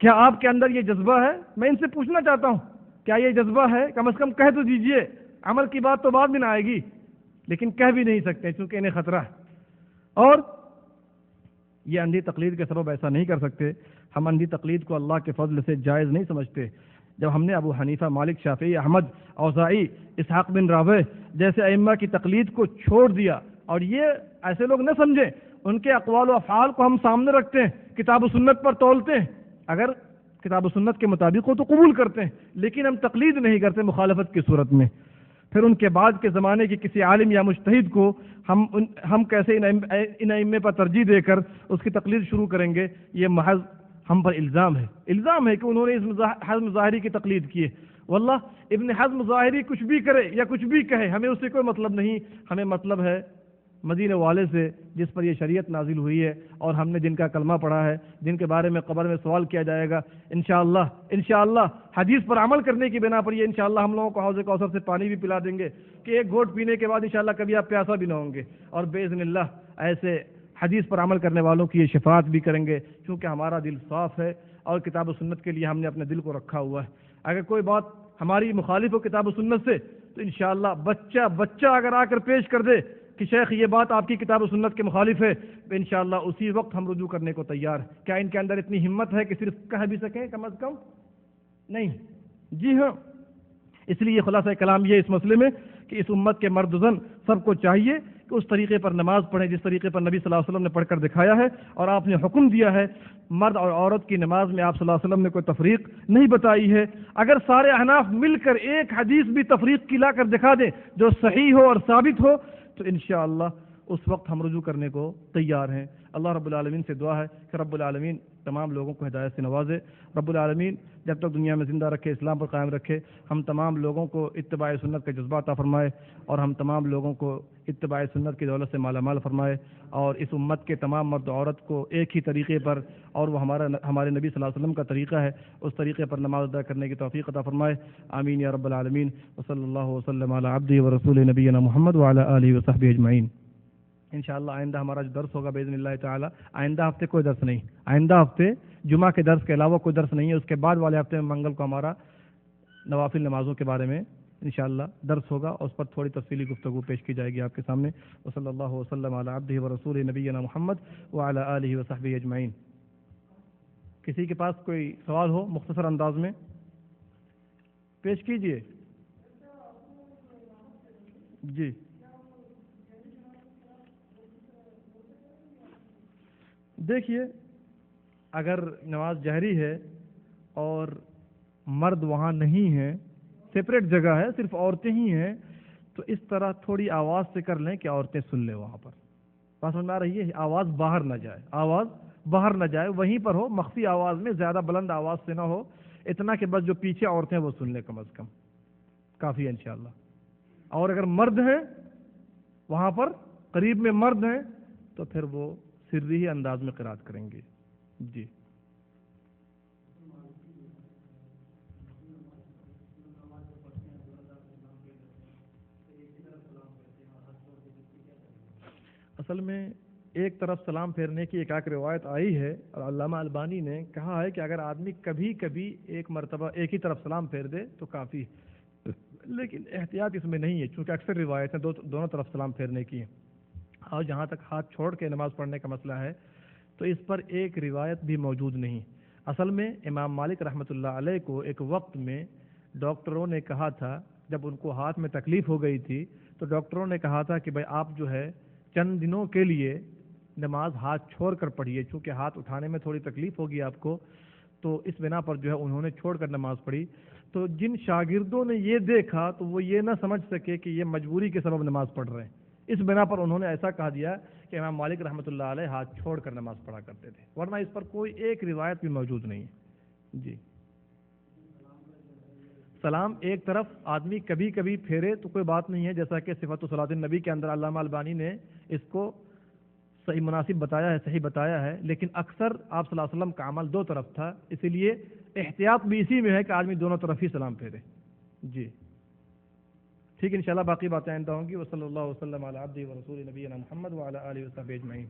C: کیا آپ کے اندر یہ جذبہ ہے؟ میں ان سے پوچھنا چاہتا ہوں، کیا یہ جذبہ ہے؟ کم از کم کہہ تو دیجئے، عمل کی بات تو بعد میں نہ آئے گی، لیکن کہہ بھی نہیں سکتے چونکہ انہیں خطرہ ہے۔ اور یہ اندھی تقلید کے سبب ایسا نہیں کر سکتے، ہم اندھی تقلید کو اللہ کے فضل سے جائز نہیں سمجھتے۔ جب ہم نے ابو حنیفہ، مالک، شافعی، احمد، اوزاعی، اسحاق بن راویہ جیسے ائمہ کی تقلید کو چھوڑ دیا، اور یہ ایسے لوگ نہ سمجھیں ان کے اقوال و افعال کو ہم سامنے رکھتے ہیں، کتاب و سنت پر تولتے ہیں، اگر کتاب و سنت کے مطابق ہو تو قبول کرتے ہیں، لیکن ہم تقلید نہیں کرتے مخالفت کی صورت میں۔ پھر ان کے بعد کے زمانے کے کسی عالم یا مجتہد کو ہم کیسے ان ائمے پر ترجیح دے کر اس کی تقلید شروع کریں گے؟ یہ محض ہم پر الزام ہے کہ انہوں نے اس حزم ظاہری کی تقلید کی ہے۔ واللہ ابن حزم ظاہری کچھ بھی کرے یا کچھ بھی کہے، ہمیں اس سے کوئی مطلب نہیں، ہمیں مطلب ہے مدینے والے سے جس پر یہ شریعت نازل ہوئی ہے، اور ہم نے جن کا کلمہ پڑھا ہے، جن کے بارے میں قبر میں سوال کیا جائے گا، انشاءاللہ حدیث پر عمل کرنے کی بنا پر یہ انشاءاللہ ہم لوگوں کو حوض کوثر سے پانی بھی پلا دیں گے کہ ایک گھونٹ پینے کے بعد انشاءاللہ کبھی آپ پیاسا بھی نہ ہوں گے، اور باذن اللہ ایسے حدیث پر عمل کرنے والوں کی یہ شفاعت بھی کریں گے، کیونکہ ہمارا دل صاف ہے اور کتاب و سنت کے لیے ہم نے اپنے دل کو رکھا ہوا ہے۔ اگر کوئی بات ہماری مخالف ہو کتاب و سنت سے تو انشاءاللہ بچہ اگر آ کر پیش کر دے کہ شیخ یہ بات آپ کی کتاب و سنت کے مخالف ہے، تو انشاءاللہ اسی وقت ہم رجوع کرنے کو تیار ہیں۔ کیا ان کے اندر اتنی ہمت ہے کہ صرف کہہ بھی سکیں؟ کم از کم نہیں، جی ہاں۔ اس لیے خلاصہ کلام یہ اس مسئلے میں کہ اس امت کے مرد و زن سب کو چاہیے کہ اس طریقے پر نماز پڑھیں جس طریقے پر نبی صلی اللہ علیہ وسلم نے پڑھ کر دکھایا ہے، اور آپ نے حکم دیا ہے۔ مرد اور عورت کی نماز میں آپ صلی اللہ علیہ وسلم نے کوئی تفریق نہیں بتائی ہے۔ اگر سارے احناف مل کر ایک حدیث بھی تفریق کی لا کر دکھا دیں جو صحیح ہو اور ثابت ہو تو انشاءاللہ اس وقت ہم رجوع کرنے کو تیار ہیں۔ اللہ رب العالمین سے دعا ہے کہ رب العالمین تمام لوگوں کو ہدایت سے نوازے، رب العالمین جب تک دنیا میں زندہ رکھے، اسلام پر قائم رکھے، ہم تمام لوگوں کو اتباع سنت کا جذبہ عطا فرمائے، اور ہم تمام لوگوں کو اتباع سنت کی دولت سے مالا مال فرمائے، اور اس امت کے تمام مرد و عورت کو ایک ہی طریقے پر، اور وہ ہمارے نبی صلی اللہ علیہ وسلم کا طریقہ ہے، اس طریقے پر نماز ادا کرنے کی توفیق عطا فرمائے۔ آمین یا رب العالمین۔ وصلی اللہ وسلم علی عبدہ ورسولہ نبینا محمد وعلی آلہ وصحبہ اجمعین۔ انشاءاللہ آئندہ ہمارا جو درس ہوگا باذن اللہ تعالی، آئندہ ہفتے کوئی درس نہیں، آئندہ ہفتے جمعہ کے درس کے علاوہ کوئی درس نہیں ہے، اس کے بعد والے ہفتے میں منگل کو ہمارا نوافل نمازوں کے بارے میں انشاءاللہ درس ہوگا، اور اس پر تھوڑی تفصیلی گفتگو پیش کی جائے گی آپ کے سامنے۔ وصلی اللہ وسلم علی عبدہ ورسولہ نبینا محمد وعلی آلہ وصحبہ اجمعین۔ کسی کے پاس کوئی سوال ہو مختصر انداز میں پیش کیجئے۔ جی دیکھیے، اگر نماز جہری ہے اور مرد وہاں نہیں ہے، سپریٹ جگہ ہے، صرف عورتیں ہی ہیں، تو اس طرح تھوڑی آواز سے کر لیں کہ عورتیں سن لیں وہاں پر۔ بات سمجھ میں آ رہی ہے؟ آواز باہر نہ جائے، آواز باہر نہ جائے، وہیں پر ہو، مخفی آواز میں، زیادہ بلند آواز سے نہ ہو، اتنا کہ بس جو پیچھے عورتیں وہ سن لیں، کم از کم کافی ہے انشاءاللہ۔ اور اگر مرد ہیں وہاں پر، قریب میں مرد ہیں، تو پھر وہ سری ہی انداز میں قرات کریں گے۔ جی اصل میں ایک طرف سلام پھیرنے کی ایک روایت آئی ہے، اور علامہ البانی نے کہا ہے کہ اگر آدمی کبھی کبھی ایک مرتبہ ایک ہی طرف سلام پھیر دے تو کافی، لیکن احتیاط اس میں نہیں ہے، چونکہ اکثر روایتیں دونوں طرف سلام پھیرنے کی ہیں۔ اور جہاں تک ہاتھ چھوڑ کے نماز پڑھنے کا مسئلہ ہے تو اس پر ایک روایت بھی موجود نہیں۔ اصل میں امام مالک رحمۃ اللہ علیہ کو ایک وقت میں ڈاکٹروں نے کہا تھا، جب ان کو ہاتھ میں تکلیف ہو گئی تھی تو ڈاکٹروں نے کہا تھا کہ بھائی آپ جو ہے چند دنوں کے لیے نماز ہاتھ چھوڑ کر پڑھیے، چونکہ ہاتھ اٹھانے میں تھوڑی تکلیف ہوگی آپ کو، تو اس بنا پر جو ہے انہوں نے چھوڑ کر نماز پڑھی۔ تو جن شاگردوں نے یہ دیکھا تو وہ یہ نہ سمجھ سکے کہ یہ مجبوری کے سبب نماز پڑھ رہے ہیں، اس بنا پر انہوں نے ایسا کہا دیا کہ امام مالک رحمۃ اللہ علیہ ہاتھ چھوڑ کر نماز پڑھا کرتے تھے، ورنہ اس پر کوئی ایک روایت بھی موجود نہیں ہے۔ جی سلام ایک طرف آدمی کبھی کبھی پھیرے تو کوئی بات نہیں ہے، جیسا کہ صفت صلاۃ النبی کے اندر علامہ البانی نے اس کو صحیح مناسب بتایا ہے، صحیح بتایا ہے، لیکن اکثر آپ صلی اللہ علیہ وسلم کا عمل دو طرف تھا، اسی لیے احتیاط بھی اسی میں ہے کہ آدمی دونوں طرف ہی سلام پھیرے. جی ٹھیک ہے، انشاءاللہ باقی باتیں آئندہ ہوں گی. وصلی اللہ وسلم علی عبدہ ورسولہ نبینا محمد وعلی آلہ وصحبہ اجمعین.